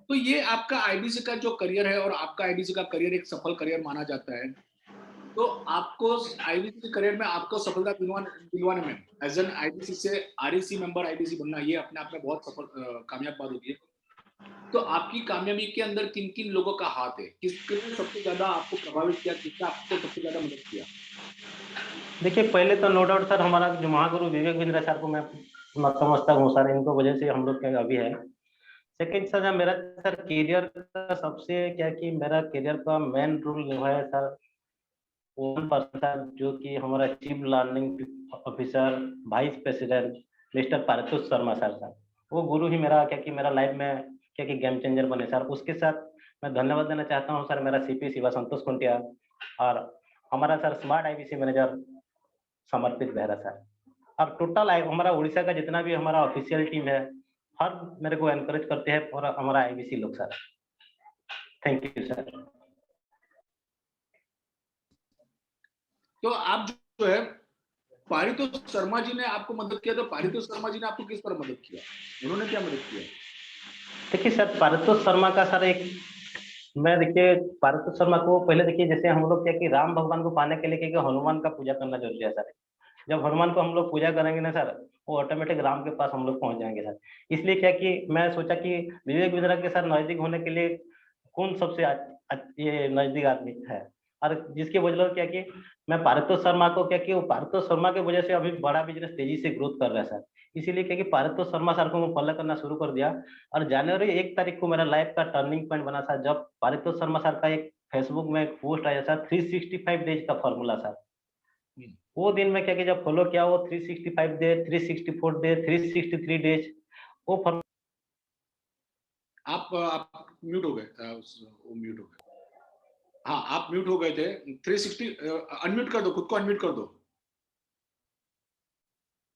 तो ये आपका आईबीसी का जो करियर है, और आपका आईबीसी का करियर एक सफल करियर माना जाता है। तो आपको आईबीसी के करियर में आपको सफलता दिलवाने में एज एन आईबीसी से आरईसी मेंबर आईबीसी बनना, ये अपने आप में बहुत सफल कामयाब बात होती है। तो आपकी कामयाबी के अंदर किन किन लोगों का हाथ है? किसने सबसे ज्यादा आपको प्रभावित किया, किसने आपको सबसे ज्यादा मदद किया? देखिए पहले तो नो डाउट सर, हमारा जो महागुरु विवेक बिंद्रा सर को मैं नतमस्तक हूँ सर, इनको वजह से हम लोग के अभी है। सेकंड सर, जब मेरा सर करियर का सबसे क्या कि मेरा करियर का मेन रोल जो है सर, वन पर्सन सर, जो कि हमारा chief learning officer vice president mister Paritosh Sharma sir, वो गुरु ही मेरा क्या कि मेरा लाइफ में क्या कि गेम चेंजर बने सर। उसके साथ मैं धन्यवाद देना चाहता हूँ सर, मेरा सीपी शिवा संतोष कुंटिया और हमारा सर स्मार्ट आईबीसी मैनेजर समर्पित बेहरा सर। अब टोटल हमारा उड़ीसा का जितना भी हमारा ऑफिशियल टीम है, हर मेरे को एनकरेज करते हैं और हमारा आईबीसी लोग सर। Thank you sir. तो आप जो है, पारितोष शर्मा जी ने आपको मदद किया, तो पारितोष शर्मा जी ने आपको किस पर मदद किया, उन्होंने क्या मदद किया? देखिए सर, पारितोष शर्मा का सर देखिए पारितोष शर्मा को पहले देखिए, जैसे हम लोग क्या कि राम भगवान को पाने के लिए क्या हनुमान का पूजा करना जरूरी है सर। जब हनुमान को हम लोग पूजा करेंगे ना सर, वो ऑटोमेटिक राम के पास हम लोग पहुंच जाएंगे सर। इसलिए क्या कि मैं सोचा कि विवेक बिंद्रा के साथ नजदीक होने के लिए कौन सबसे ये नजदीक आदमी है, और जिसकी वजह से क्या कि मैं पारितोष शर्मा को क्या कि वो पारितोष शर्मा की वजह से अभी बड़ा बिजनेस तेजी से ग्रोथ कर रहा है सर। इसीलिए क्या कि पारितोष शर्मा सर को मैं फॉलो करना शुरू कर दिया, और जनवरी 1 तारीख को मेरा लाइफ का टर्निंग पॉइंट बना था, जब पारितोष शर्मा सर का एक फेसबुक में एक पोस्ट आया था 365 डेज का फॉर्मूला सर। वो दिन में क्या कि जब फॉलो किया, वो 365 डे, 364 डे, 363 डेज वो आप म्यूट हो गए, वो म्यूट हो गए। हाँ, आप म्यूट हो गए थे। 360 अनम्यूट कर दो, खुद को अनम्यूट कर दो,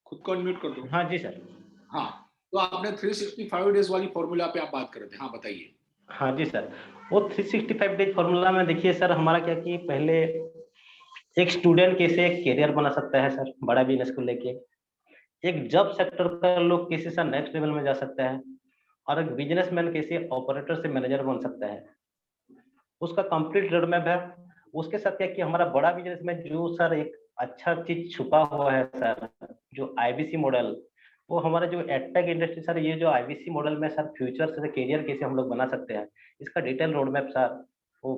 खुद को अनम्यूट कर दो। हाँ जी सर। हाँ, तो आपने 365 डेज वाली फॉर्मूला पे आप बात कर रहे थे, हाँ बताइए। हाँ जी सर, वो 365 डेज फॉर्मूला में देखिए सर, हमारा क्या कि पहले एक स्टूडेंट कैसे एक कैरियर बना सकता है सर बड़ा बिजनेस को लेके, एक जॉब सेक्टर का लोग कैसे सर नेक्स्ट लेवल में जा सकता है, और एक बिजनेसमैन कैसे ऑपरेटर से मैनेजर बन सकता है, उसका कंप्लीट रोड मैप है। उसके साथ क्या कि हमारा बड़ा बिजनेस में जो सर एक अच्छा चीज छुपा हुआ है सर, जो आईबीसी मॉडल, वो हमारा जो एडटेक इंडस्ट्री सर, ये जो आईबीसी मॉडल में सर फ्यूचर से करियर कैसे हम लोग बना सकते हैं, इसका डिटेल रोड मैप सर वो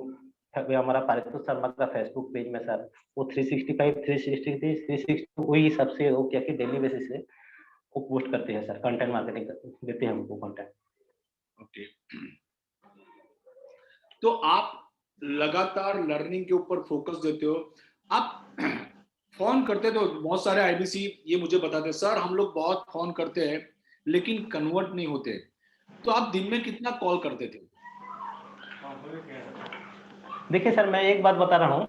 हमारा पारितोष शर्मा का फेसबुक पेज में सर, वो 365 360 वही हिसाब से वो क्या कि डेली बेसिस से वो पोस्ट करते हैं सर, कंटेंट मार्केटिंग देते हैं हमको कंटेंट। ओके, तो आप लगातार लर्निंग के ऊपर फोकस देते हो। आप फोन करते तो बहुत सारे आईबीसी ये मुझे बताते, सर हम लोग बहुत फोन करते हैं लेकिन कन्वर्ट नहीं होते। तो आप दिन में कितना कॉल करते थे? देखिए सर, मैं एक बात बता रहा हूँ,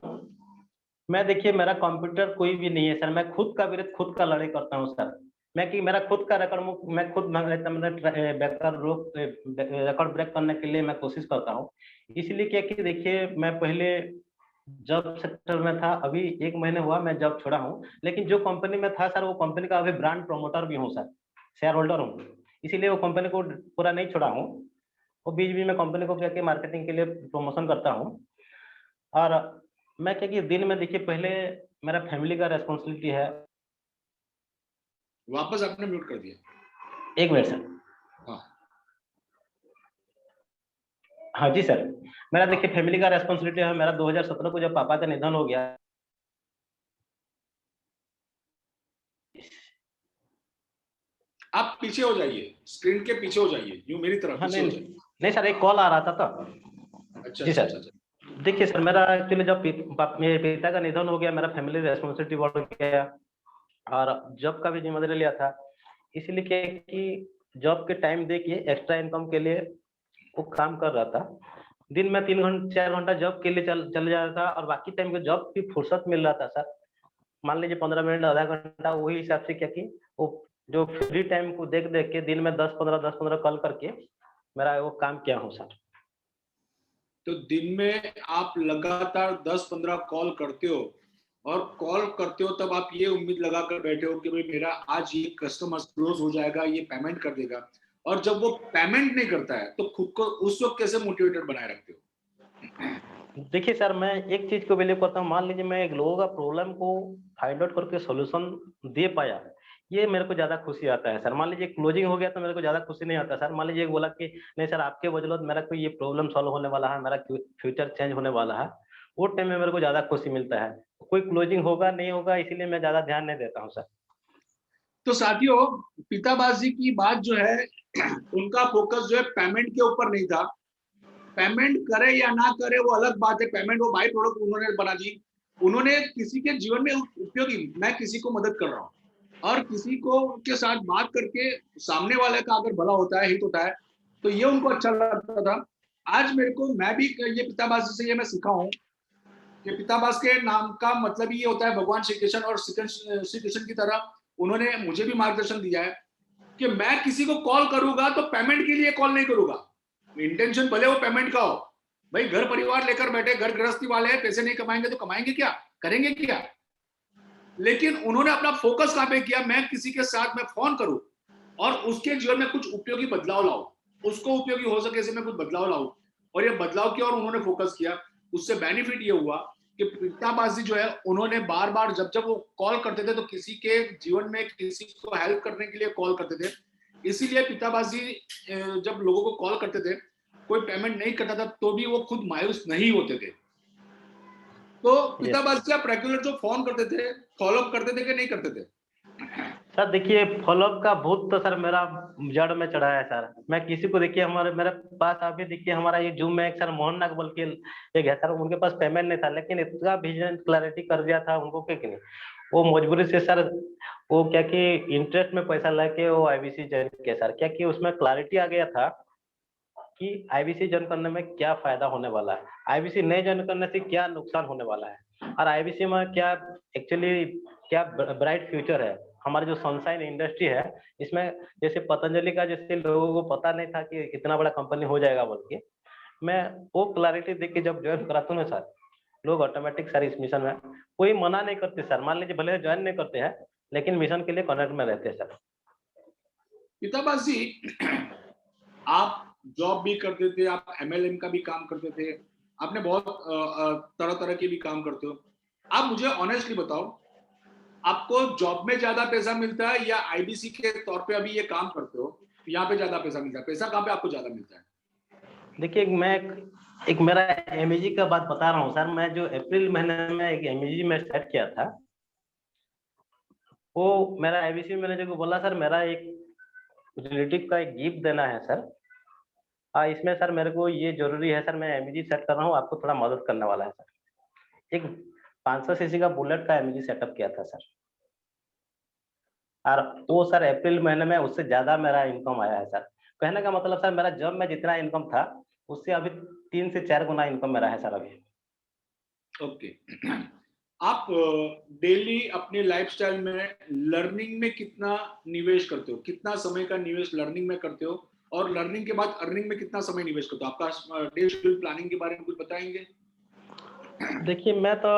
मैं देखिए मेरा कंप्यूटर कोई भी नहीं है सर, मैं खुद का विरोध खुद का लड़ाई करता हूँ सर। मैं कि मेरा खुद का रिकॉर्ड मैं खुद रिकॉर्ड ब्रेक करने के लिए मैं कोशिश करता हूँ। इसलिए क्या कि देखिए मैं पहले जॉब सेक्टर में था, अभी 1 महीने हुआ मैं जॉब छोड़ा हूँ, लेकिन जो कंपनी में था सर वो कंपनी का अभी ब्रांड प्रमोटर भी हूँ सर, शेयर होल्डर हूँ। इसीलिए वो कंपनी को पूरा नहीं छोड़ा हूँ, वो बीच-बीच में कंपनी को क्या कि मार्केटिंग के लिए प्रमोशन करता हूँ। और मैं क्या कि दिन में देखिए पहले मेरा फैमिली का रिस्पॉन्सिबिलिटी है। वापस आपने म्यूट कर दिया। 1 मिनट सर। हाँ। हाँ जी सर, मेरा देखिए फैमिली का रिस्पॉन्सिबिलिटी है। मेरा 2017 को जब पापा का निधन हो गया, आप पीछे हो जाइए, स्क्रीन के पीछे हो जाइए, यूं मेरी तरफ हाँ पीछे हो नहीं, जाइए। नहीं सर एक कॉल आ रहा था तो। अच्छा जी अच्छा सर। अच्छा। देखिए सर, मेरा एक्चुअली जब मेरे पिता का निधन हो गया, मेरा फैमिली रिस्पॉन्सिबिलिटी बढ़ गया और जॉब का भी जिम्मेदारी लिया था। इसलिए क्या है कि जॉब के टाइम देखिए एक्स्ट्रा इनकम के लिए वो काम कर रहा था। दिन में 3 घंटे 4 घंटा जॉब के लिए चल जाता था और बाकी टाइम में जॉब की फुर्सत मिल रहा था सर। मान लीजिए 15 मिनट आधा घंटा, वही हिसाब से क्या कि वो जो फ्री टाइम को देख देख के दिन में 10-15 कॉल करके मेरा वो काम किया हूँ सर। तो दिन में आप लगातार 10-15 कॉल करते हो और कॉल करते हो तब आप ये उम्मीद लगा कर बैठे हो कि भाई मेरा आज ये कस्टमर क्लोज हो जाएगा, ये पेमेंट कर देगा, और जब वो पेमेंट नहीं करता है तो खुद को उस वक्त कैसे मोटिवेटेड बनाए रखते हो? देखिए सर, मैं एक चीज को बिलीव करता हूँ, मान लीजिए मैं एक लोगों का प्रॉब्लम को फाइंड आउट करके सॉल्यूशन दे पाया, ये मेरे को ज्यादा खुशी आता है सर। मान लीजिए क्लोजिंग हो गया तो मेरे को ज्यादा खुशी नहीं आता सर। मान लीजिए बोला कि नहीं सर आपके बदौलत मेरा कोई ये प्रॉब्लम सॉल्व होने वाला है, मेरा फ्यूचर चेंज होने वाला है, वो टाइम में मेरे को ज्यादा खुशी मिलता है। कोई क्लोजिंग होगा नहीं होगा इसीलिए मैं ज्यादा ध्यान नहीं देता हूँ सर। तो साथियों, पिताबाजी की बात जो है उनका फोकस जो है पेमेंट के ऊपर नहीं था। पेमेंट करे या ना करे वो अलग बात है, पेमेंट वो बाई प्रोडक्ट उन्होंने बना दी। उन्होंने किसी के जीवन में उपयोगी, मैं किसी को मदद कर रहा हूँ और किसी को के साथ बात करके सामने वाले का अगर भला होता है, हित होता है, तो ये उनको अच्छा लगता था। आज मेरे को, मैं भी ये पिताबाजी से ये मैं सीखा हूँ कि पिताबाज के नाम का मतलब ये होता है भगवान श्री कृष्ण, और श्री कृष्ण की तरह उन्होंने मुझे भी मार्गदर्शन दिया है कि मैं किसी को कॉल करूंगा तो पेमेंट के लिए कॉल नहीं करूंगा। इंटेंशन भले वो पेमेंट का हो, भाई घर परिवार लेकर बैठे, घर गृहस्थी वाले हैं, पैसे नहीं कमाएंगे तो कमाएंगे क्या, करेंगे क्या। लेकिन उन्होंने अपना फोकस कहां पे किया, मैं किसी के साथ मैं फोन करूं और उसके जीवन में कुछ उपयोगी बदलाव लाऊं, उसको उपयोगी हो सके ऐसे मैं कुछ बदलाव लाऊं, और ये बदलाव किया और उन्होंने फोकस किया। उससे बेनिफिट ये हुआ कि पिताबाजी जो है उन्होंने बार बार जब जब वो कॉल करते थे तो किसी के जीवन में किसी को हेल्प करने के लिए कॉल करते थे। इसीलिए पिताबाजी जब लोगों को कॉल करते थे, कोई पेमेंट नहीं करता था तो भी वो खुद मायूस नहीं होते थे। तो पिताबाजी आप रेगुलर जो फोन करते थे, फॉलोअप करते थे कि नहीं करते थे? सर देखिए फॉलोअप का भूत तो सर मेरा जड़ में चढ़ा है सर। मैं किसी को देखिए हमारे मेरे पास अभी देखिए हमारा ये जूम में एक सर मोहन नाग बोल के एक है सर, उनके पास पेमेंट नहीं था लेकिन इतना विजन क्लैरिटी कर दिया था उनको कि नहीं, वो मजबूरी से सर वो क्या कि इंटरेस्ट में पैसा लेके वो आईबीसी ज्वाइन किया सर। क्या कि उसमें क्लैरिटी आ गया था कि आईबीसी ज्वाइन करने में क्या फायदा होने वाला है, आईबीसी नहीं ज्वाइन करने से क्या नुकसान होने वाला है, और आईबीसी में क्या एक्चुअली क्या ब्राइट फ्यूचर है। हमारी जो सनशाइन इंडस्ट्री है इसमें जैसे पतंजलि का जैसे लोगों को पता नहीं था कि इतना बड़ा कंपनी हो जाएगा बोल के, मैं वो क्लैरिटी देख के जब ज्वाइन कराता हूँ ना सर, लोग ऑटोमेटिक सर इस मिशन में कोई मना नहीं करते सर। मान लीजिए भले ज्वाइन नहीं करते हैं लेकिन मिशन के लिए कनेक्ट में रहते हैं सर। पिताबाजी आप जॉब भी करते थे, आप एमएलएम का भी काम करते थे, आपने बहुत तरह तरह के भी काम करते हो। आप मुझे ऑनेस्टली बताओ, आपको जॉब में ज्यादा पैसा मिलता है या आईबीसी के तौर पे अभी ये काम करते हो यहाँ पे ज्यादा पैसा मिलता है? पैसा कहाँ पे आपको ज्यादा मिलता है? देखिए मैं एक मेरा एमईजी का बात बता रहा हूँ सर। मैं जो अप्रैल महीने में एक एमईजी में सेट किया था, वो मेरा आईबीसी मैनेजर को बोला सर मेरा एक रिलेटिव का एक गिफ्ट देना है सर, इसमें सर मेरे को ये जरूरी है सर, मैं एमईजी सेट कर रहा हूँ, आपको थोड़ा मदद करने वाला है सर। एक 500 सीसी का बुलेट का एमईजी सेटअप किया था सर, और वो सर अप्रैल महीने में उससे ज्यादा मेरा इनकम आया है सर। कहने का मतलब सर मेरा जब में जितना इनकम था उससे अभी 3 से 4 गुना इनकम मेरा है सर अभी। ओके। आप डेली अपने लाइफस्टाइल में लर्निंग में कितना निवेश करते हो, कितना समय का निवेश लर्निंग में करते हो, और लर्निंग के बाद अर्निंग में कितना समय निवेश करते हो? आपका डे शेड्यूल प्लानिंग के बारे में कुछ बताएंगे? देखिए मैं तो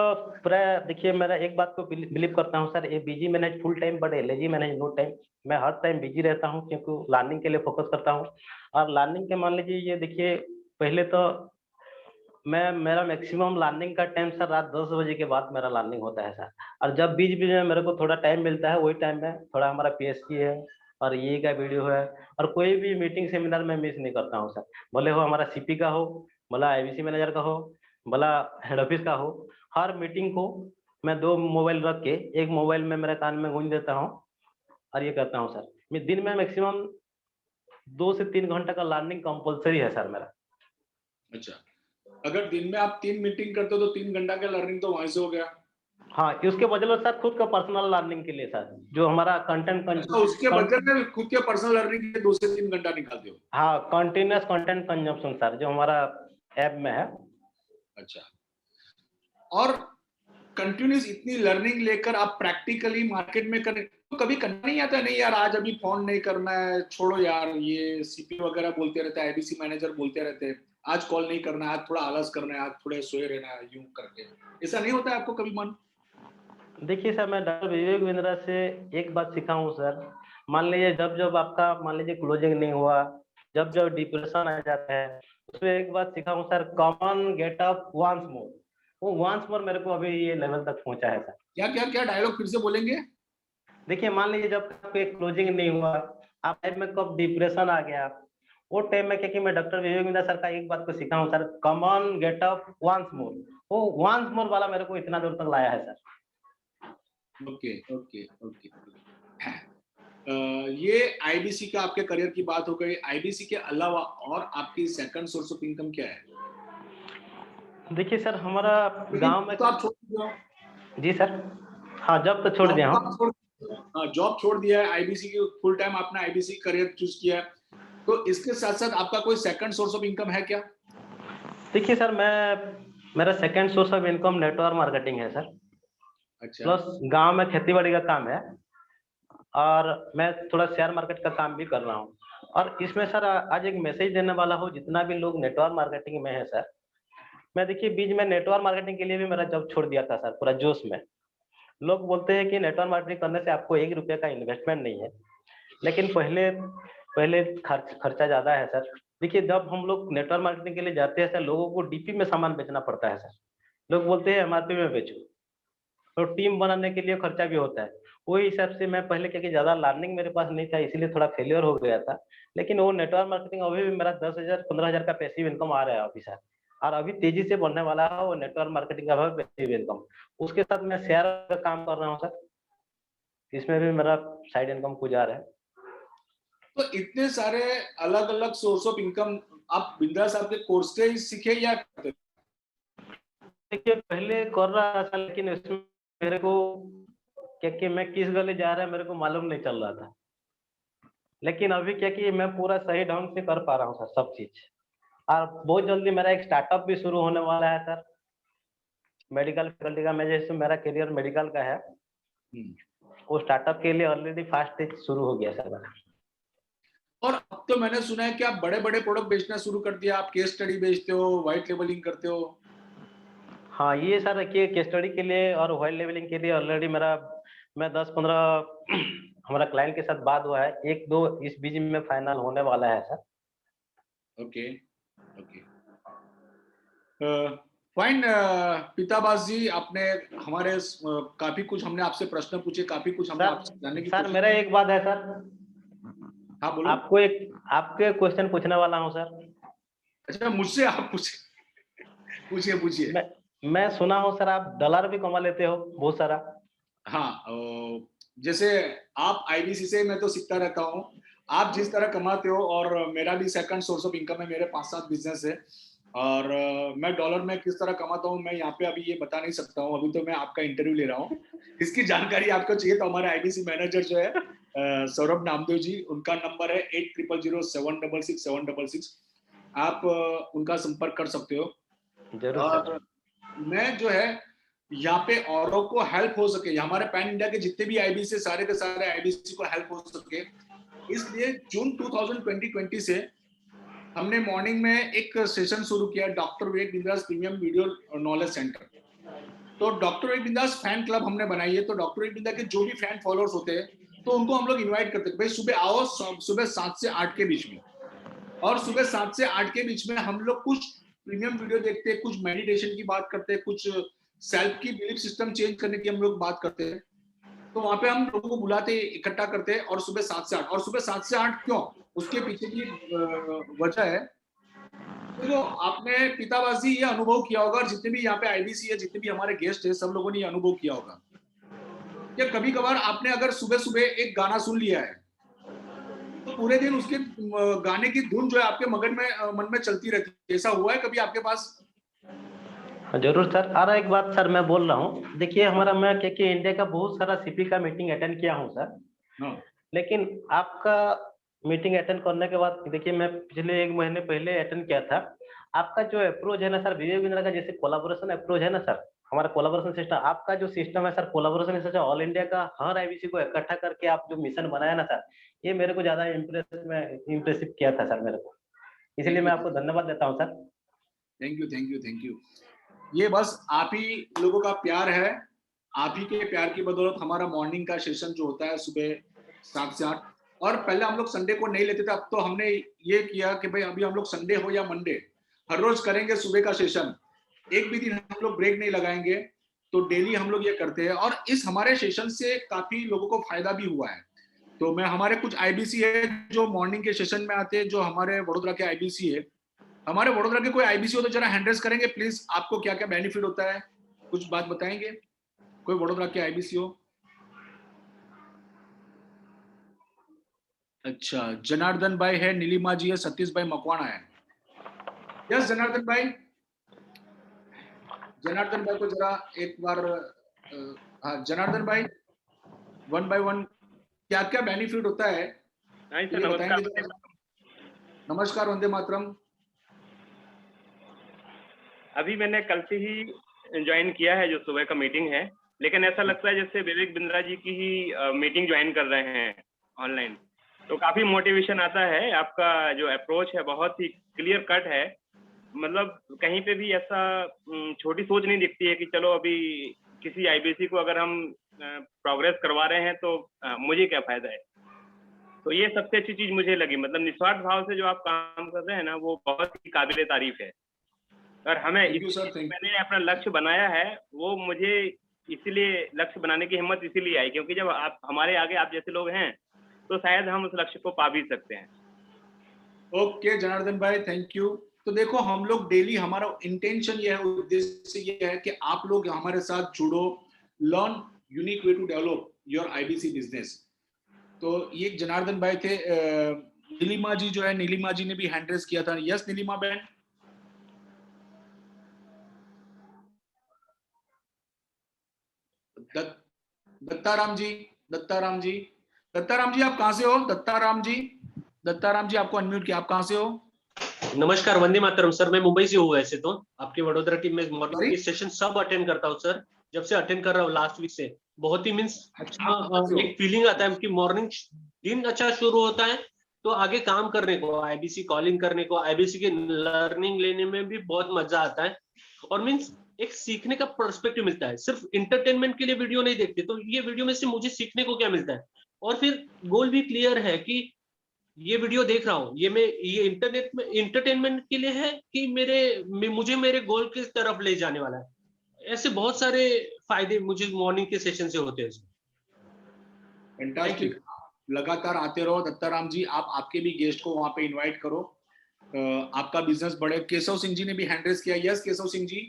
प्राय देखिए मेरा एक बात को बिलीव करता हूँ सर, ये busy manage full time but lazy manage no time. मैं हर टाइम बिजी रहता हूँ क्योंकि लर्निंग के लिए फोकस करता हूँ। और लर्निंग के मान लीजिए ये देखिए पहले तो मैं मेरा मैक्सिमम लर्निंग का टाइम सर रात 10 बजे के बाद मेरा लर्निंग होता है सर। और जब बीच बीच में मेरे को थोड़ा टाइम मिलता है वही टाइम में थोड़ा हमारा पीएचडी है और ये का वीडियो है और कोई भी मीटिंग सेमिनार में मिस नहीं करता हूँ सर। भले हो हमारा सीपी का हो, भला आईबीसी मैनेजर का हो, भला हेड ऑफिस का हो, हर मीटिंग को मैं 2 मोबाइल रख के एक मोबाइल में मेरे कान में गूंज देता हूँ और ये करता हूँ सर। मैं दिन में मैक्सिमम 2 से 3 घंटे का लर्निंग कंपलसरी है सर मेरा। अच्छा, अगर दिन में आप 3 मीटिंग करते हो तो 3 घंटा का लर्निंग तो वहां से हो गया। हाँ, उसके बदले सर खुद का पर्सनल लर्निंग के लिए सर जो हमारा कंटेंट अच्छा, उसके बदले में खुद के पर्सनल लर्निंग के 2 से 3 घंटा निकालते हो? हाँ, कंटिन्यूअस कंटेंट कंजम्पशन सर जो हमारा ऐप में है। अच्छा, और कंटिन्यूस इतनी लर्निंग लेकर आप प्रैक्टिकली मार्केट में करने तो कभी करना नहीं आता? नहीं यार आज अभी फोन नहीं करना है, छोड़ो यार, ये सीपी वगैरह बोलते रहते हैं, आईबीसी मैनेजर बोलते रहते हैं, आज कॉल नहीं करना है, आज थोड़ा आलस करना है, आज थोड़े सोए रहना है, यूं करके ऐसा नहीं होता है आपको कभी मन? देखिए सर मैं डॉक्टर विवेक बिंद्रा से एक बात सीखा हूँ सर। मान लीजिए जब जब आपका मान लीजिए क्लोजिंग नहीं हुआ, जब जब डिप्रेशन आ जाता है, उसमें एक बात सीखा हूँ sir, come on get up once more. वो वंस मोर मेरे को अभी ये लेवल तक पहुंचा है सर। क्या क्या क्या डायलॉग फिर से बोलेंगे? देखिए मान लीजिए जब आपके क्लोजिंग नहीं हुआ, आप लाइफ में कब डिप्रेशन आ गया, वो टाइम में क्या कि मैं डॉक्टर विवेक बिंद्रा सर का एक बात को सीखा हूँ sir, come on get up once more. वो वंस मोर वाला मेरे को इतना दूर तक लाया है सर। Okay okay okay. ये आईबीसी का आपके करियर की बात हो गई, आईबीसी के अलावा और आपकी सेकंड सोर्स ऑफ इनकम क्या है? देखिए सर हमारा गांव में तो आप छोड़ दिया, जी सर, हाँ जब तो छोड़ दिया हूँ। जॉब छोड़ दिया है, आईबीसी की फुल टाइम आपने आईबीसी करियर चूज किया है, तो इसके साथ साथ आपका कोई सेकंड सोर्स ऑफ इनकम है क्या? देखिए सर मेरा second source of income network marketing है सर। अच्छा। प्लस गांव में खेतीबाड़ी का काम है और मैं थोड़ा शेयर मार्केट का काम भी कर रहा हूँ। और इसमें सर आज एक मैसेज देने वाला हूँ जितना भी लोग नेटवर्क मार्केटिंग में है सर। मैं देखिए बीच में नेटवर्क मार्केटिंग के लिए भी मेरा जॉब छोड़ दिया था सर पूरा जोश में। लोग बोलते हैं कि नेटवर्क मार्केटिंग करने से आपको 1 रुपये का इन्वेस्टमेंट नहीं है, लेकिन पहले पहले खर्चा ज्यादा है सर। देखिए जब हम लोग नेटवर्क मार्केटिंग के लिए जाते हैं सर, लोगों को डीपी में सामान बेचना पड़ता है सर। लोग बोलते हैं एमआरपी में बेचो, तो टीम बनाने के लिए खर्चा भी होता है। वही हिसाब से मैं पहले क्योंकि ज्यादा लर्निंग मेरे पास नहीं था इसलिए थोड़ा फेलियर हो गया था। लेकिन वो नेटवर्क मार्केटिंग अभी भी मेरा 10,000 15,000 का पैसिव इनकम आ रहा है अभी सर। और अभी तेजी से बढ़ने वाला है वो नेटवर्क मार्केटिंग का पैसिव इनकम। उसके साथ मैं शेयर का काम कर रहा हूँ सर, इसमें भी मेरा साइड इनकम कुछ आ रहा है। तो इतने सारे अलग अलग सोर्स ऑफ इनकम आप बिंद्रा साहब के कोर्स से ही सीखे या? देखिए पहले कर रहा था लेकिन इसमें मेरे को क्या कि मैं किस गली जा रहा है मेरे को मालूम नहीं चल रहा था। लेकिन अभी क्या कि मैं पूरा सही ढंग से कर पा रहा हूँ सर सब चीज। और बहुत जल्दी मेरा एक स्टार्टअप भी शुरू होने वाला है सर, मेडिकल फैकल्टी का। मैं जैसे मेरा करियर मेडिकल का है, वो स्टार्टअप के लिए ऑलरेडी फास्ट स्टेज शुरू हो गया सर मेरा। और अब तो मैंने सुना है कि आप बड़े बड़े प्रोडक्ट बेचना शुरू कर दिया, आप केस स्टडी बेचते हो, व्हाइट लेबलिंग करते हो। हाँ ये सर रखिए केस स्टडी के लिए और व्हाइट लेवलिंग के लिए ऑलरेडी मैं 10-15 हमारा क्लाइंट के साथ बात हुआ है, 1-2 इस बीच में फाइनल होने वाला है sir. Okay okay fine. Pitabas ji, आपने हमारे काफी कुछ हमने आपसे प्रश्न पूछे, काफी कुछ हमने आपसे जानने की सर कोशिश मेरा की। एक बात है सर, हाँ बोलो। आपके क्वेश्चन पूछने वाला हूँ सर। अच्छा मुझसे आप पूछिए पूछिए। मैं सुना हूँ सर आप डॉलर भी कमा लेते हो बहुत सारा। हाँ, जैसे आप आईबीसी से मैं तो सीखता रहता हूँ, आप जिस तरह कमाते हो, और मेरा भी सेकंड सोर्स ऑफ इनकम है, मेरे 5-7 बिजनेस है, और मैं डॉलर में किस तरह कमाता हूँ मैं यहाँ पे अभी ये बता नहीं सकता हूँ। अभी तो मैं आपका इंटरव्यू ले रहा हूँ, इसकी जानकारी आपको चाहिए तो हमारे आईबीसी मैनेजर जो है सौरभ नामदेव जी, उनका नंबर है 8000766766। आप उनका संपर्क कर सकते हो। जरूर सर। और मैं जो है यहाँ पे औरों को हेल्प हो सके, हमारे पैन इंडिया के जितने भी आईबीसी सारे के सारे आईबीसी को हेल्प हो सके, इसलिए जून 2020 से हमने मॉर्निंग में एक सेशन शुरू किया, डॉक्टर विवेक बिंदास प्रीमियम वीडियो नॉलेज सेंटर। तो डॉक्टर विवेक बिंदास फैन क्लब हमने बनाई है। तो डॉक्टर विवेक बिंदास के जो भी फैन फॉलोअर्स होते हैं तो उनको हम लोग इन्वाइट करते हैं, भाई सुबह आओ, सुबह 7 से 8 के बीच में। और सुबह 7 से 8 के बीच में हम लोग कुछ प्रीमियम वीडियो देखते हैं, कुछ मेडिटेशन की बात करते हैं, कुछ सेल्फ की बिलीफ सिस्टम चेंज करने की हम लोग बात करते हैं। तो वहां पे हम लोगों को बुलाते, इकट्ठा करते हैं, और सुबह 7 से 8। और सुबह 7 से 8 क्यों, उसके पीछे की वजह है, तो आपने पिताबाजी ये अनुभव किया होगा, और जितने भी यहाँ पे आईबीसी है, जितने भी हमारे गेस्ट है, सब लोगों ने ये अनुभव किया होगा कि कभी कभार आपने अगर सुबह सुबह एक गाना सुन लिया है तो पूरे दिन उसके गाने की धुन जो है आपके मन में चलती रहती है। ऐसा हुआ है कभी आपके पास? जरूर सर। और एक बात सर मैं बोल रहा हूँ, देखिए हमारा, मैं के इंडिया का बहुत सारा सीपी का मीटिंग अटेंड किया हूँ सर। हाँ। लेकिन आपका मीटिंग अटेंड करने के बाद देखिए, मैं पिछले 1 महीने पहले अटेंड किया था। आपका जो अप्रोच है ना सर, विवेक बिंद्रा का जैसे कोलाबोरेशन अप्रोच है ना सर, हमारा कोलाबोरेशन सिस्टम, आपका जो सिस्टम है sir, collaboration system all India का हर आईबीसी को इकट्ठा करके आप जो मिशन बनाया ना सर, ये मेरे को ज्यादा इम्प्रेसिव किया था सर मेरे को। इसलिए मैं आपको धन्यवाद देता हूँ sir. Thank you, thank you, thank you. ये बस आप ही लोगों का प्यार है, आप ही के प्यार की बदौलत हमारा मॉर्निंग का सेशन जो होता है सुबह 7 से 8, और पहले हम लोग संडे को नहीं लेते थे, अब तो हमने ये किया कि भाई अभी हम लोग संडे हो या मंडे हर रोज करेंगे सुबह का सेशन, एक भी दिन हम लोग ब्रेक नहीं लगाएंगे। तो डेली हम लोग ये करते हैं, और इस हमारे सेशन से काफी लोगों को फायदा भी हुआ है। तो मैं, हमारे कुछ आईबीसी है जो मॉर्निंग के सेशन में आते हैं, जो हमारे वडोदरा के आईबीसी है, हमारे वडोदरा के कोई आईबीसी हो तो जरा हैंड रेज करेंगे प्लीज, आपको क्या क्या बेनिफिट होता है, कुछ बात बताएंगे? कोई वडोदरा के आईबीसी हो? अच्छा, जनार्दन भाई है, नीलिमा जी है, सतीश भाई मकवाणा है। यस जनार्दन भाई, जनार्दन भाई को जरा एक बार हाँ जनार्दन भाई, 1 बाय 1 क्या क्या बेनिफिट होता है नहीं सर, ये नमस्कार। बताएंगे? नमस्कार, वंदे मातरम। अभी मैंने कल से ही ज्वाइन किया है जो सुबह का मीटिंग है, लेकिन ऐसा लगता है जैसे विवेक बिंद्रा जी की ही मीटिंग ज्वाइन कर रहे हैं ऑनलाइन। तो काफी मोटिवेशन आता है, आपका जो अप्रोच है बहुत ही क्लियर कट है। मतलब कहीं पे भी ऐसा छोटी सोच नहीं दिखती है कि चलो अभी किसी आईबीसी को अगर हम प्रोग्रेस करवा रहे हैं तो मुझे क्या फायदा है। तो ये सबसे अच्छी चीज मुझे लगी, मतलब निस्वार्थ भाव से जो आप काम कर रहे हैं ना, वो बहुत ही काबिले तारीफ है। और हमें मैंने अपना लक्ष्य बनाया है, वो मुझे इसीलिए लक्ष्य बनाने की हिम्मत इसीलिए आई क्योंकि जब आप हमारे आगे आप जैसे लोग हैं तो शायद हम उस लक्ष्य को पा भी सकते हैं। ओके जनार्दन भाई, थैंक यू। तो देखो हम लोग डेली, हमारा इंटेंशन ये है, उद्देश्य ये है कि आप लोग हमारे साथ जुड़ो, learn unique way to develop your IBC business. तो ये जनार्दन भाई थे। नीलिमा जी जो है, नीलिमा जी ने भी हैंड रेज किया था। यस नीलिमा बहन। दत्ताराम जी, दत्ताराम जी, दत्ताराम जी आप कहां से हो? दत्ताराम जी, दत्ताराम जी आपको अनम्यूट किया, आप कहां से हो? नमस्कार, वंदे मातरम सर। मैं मुंबई से हूँ वैसे तो, आपकी वडोदरा की मैं मॉर्निंग की सेशन सब अटेंड करता हूँ सर। जब से अटेंड कर रहा हूँ लास्ट वीक से, बहुत ही मीन्स एक फीलिंग आता है कि मॉर्निंग दिन अच्छा शुरू होता है तो आगे काम करने को, आईबीसी कॉलिंग करने को, आईबीसी की लर्निंग लेने में भी बहुत मजा आता है। और मीन्स एक सीखने का पर्सपेक्टिव मिलता है। सिर्फ इंटरटेनमेंट के लिए वीडियो नहीं देखते, तो ये वीडियो में से मुझे सीखने को क्या मिलता है, और फिर गोल भी क्लियर है कि ये वीडियो देख रहा हूँ, ये इंटरनेट में इंटरटेनमेंट के लिए है कि मुझे मेरे गोल की तरफ ले जाने वाला है। ऐसे बहुत सारे फायदे मुझे मॉर्निंग के सेशन से होते हैं। फैंटास्टिक, लगातार आते रहो दत्ताराम जी। आप आपके भी गेस्ट को वहां पे इनवाइट करो, आपका बिजनेस बढ़े। केशव सिंह जी ने भी हैंड रेज किया। यस केशव सिंह जी।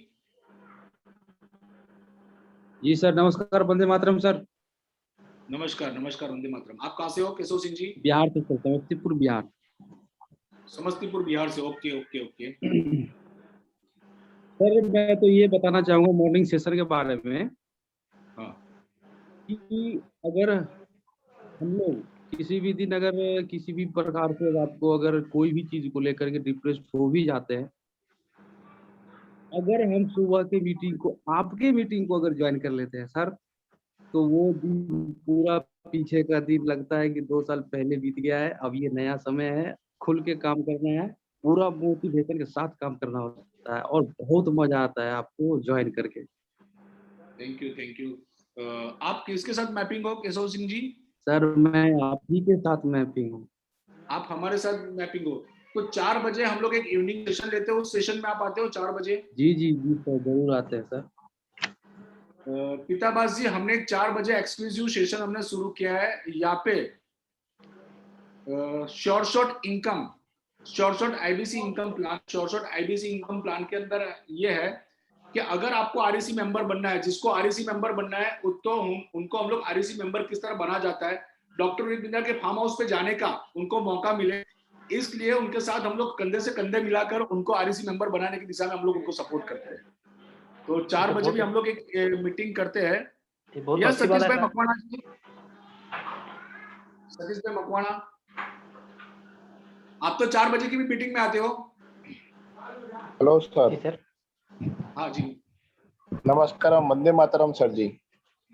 जी सर, नमस्कार, वंदे मातरम सर। नमस्कार, नमस्कार, वंदे मातरम। आप कहां से हो केशव सिंह जी? बिहार से सर, समस्तीपुर बिहार। समस्तीपुर बिहार से, ओके ओके ओके। सर मैं तो ये बताना चाहूंगा मॉर्निंग सेशन के बारे में, हाँ। कि अगर हम लोग किसी भी दिन अगर किसी भी प्रकार से आपको अगर कोई भी चीज को लेकर के डिप्रेस्ड हो भी जाते हैं, अगर हम सुबह के मीटिंग को आपके मीटिंग को अगर ज्वाइन कर लेते हैं सर, तो वो दिन पूरा पीछे का दिन लगता है कि 2 साल पहले बीत गया है, अब ये नया समय है, खुल के काम करना है, पूरा मोटिवेशन के साथ काम करना होता है और बहुत मजा आता है आपको ज्वाइन करके। Thank you. आप किसके साथ मैपिंग हो केशव सिंह जी? सर मैं आप ही के साथ मैपिंग हूँ। आप हमारे साथ मैपिंग हो तो 4 बजे हम लोग एक इवनिंग सेशन लेते हैं, उस सेशन में आप आते हो 4 बजे? जी जी जी सर, जरूर आते हैं सर। पीताबास जी, हमने 4 बजे एक्सक्लूसिव सेशन हमने शुरू किया है यहाँ पे। शॉर्ट आईबीसी इनकम प्लान के अंदर ये है कि अगर आपको आरईसी मेंबर बनना है, जिसको आरईसी मेंबर बनना है तो उनको हम लोग आरईसी मेंबर किस तरह बना जाता है, डॉक्टर विवेक बिंद्रा के फार्म हाउस पे जाने का उनको मौका मिले, इसलिए उनके साथ हम लोग कंधे से कंधे मिलाकर उनको आरईसी मेंबर बनाने की दिशा में हम लोग उनको सपोर्ट करते हैं। तो 4 बजे भी हम लोग एक मीटिंग करते हैं। यस सतीश भाई मकवाना जी, सतीश भाई मकवाना, आप तो 4 बजे की भी मीटिंग में आते हो। Hello sir. हाँ जी, नमस्कार, वंदे मातरम सर जी।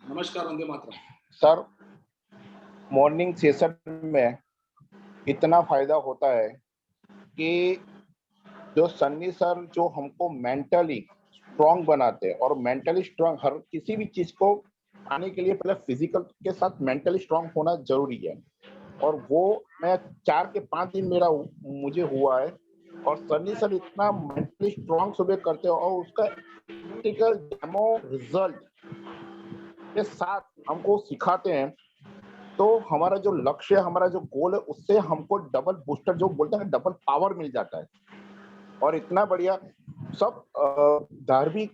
नमस्कार, Vande Mataram sir. Morning session में इतना फायदा होता है कि जो सन्नी सर जो हमको मेंटली स्ट्रांग बनाते हैं, और मेंटली स्ट्रांग हर किसी भी चीज को आने के लिए पहले फिजिकल के साथ मेंटली स्ट्रांग होना जरूरी है, और वो मैं 4 के 5 दिन मुझे हुआ है। और सन्नी सर इतना मेंटली स्ट्रांग सुबह करते हैं और उसका प्रैक्टिकल डेमो रिजल्ट के साथ हमको सिखाते हैं, तो हमारा जो लक्ष्य, हमारा जो गोल है, उससे हमको डबल बूस्टर जो बोलते हैं डबल पावर मिल जाता है। और इतना बढ़िया सब धार्मिक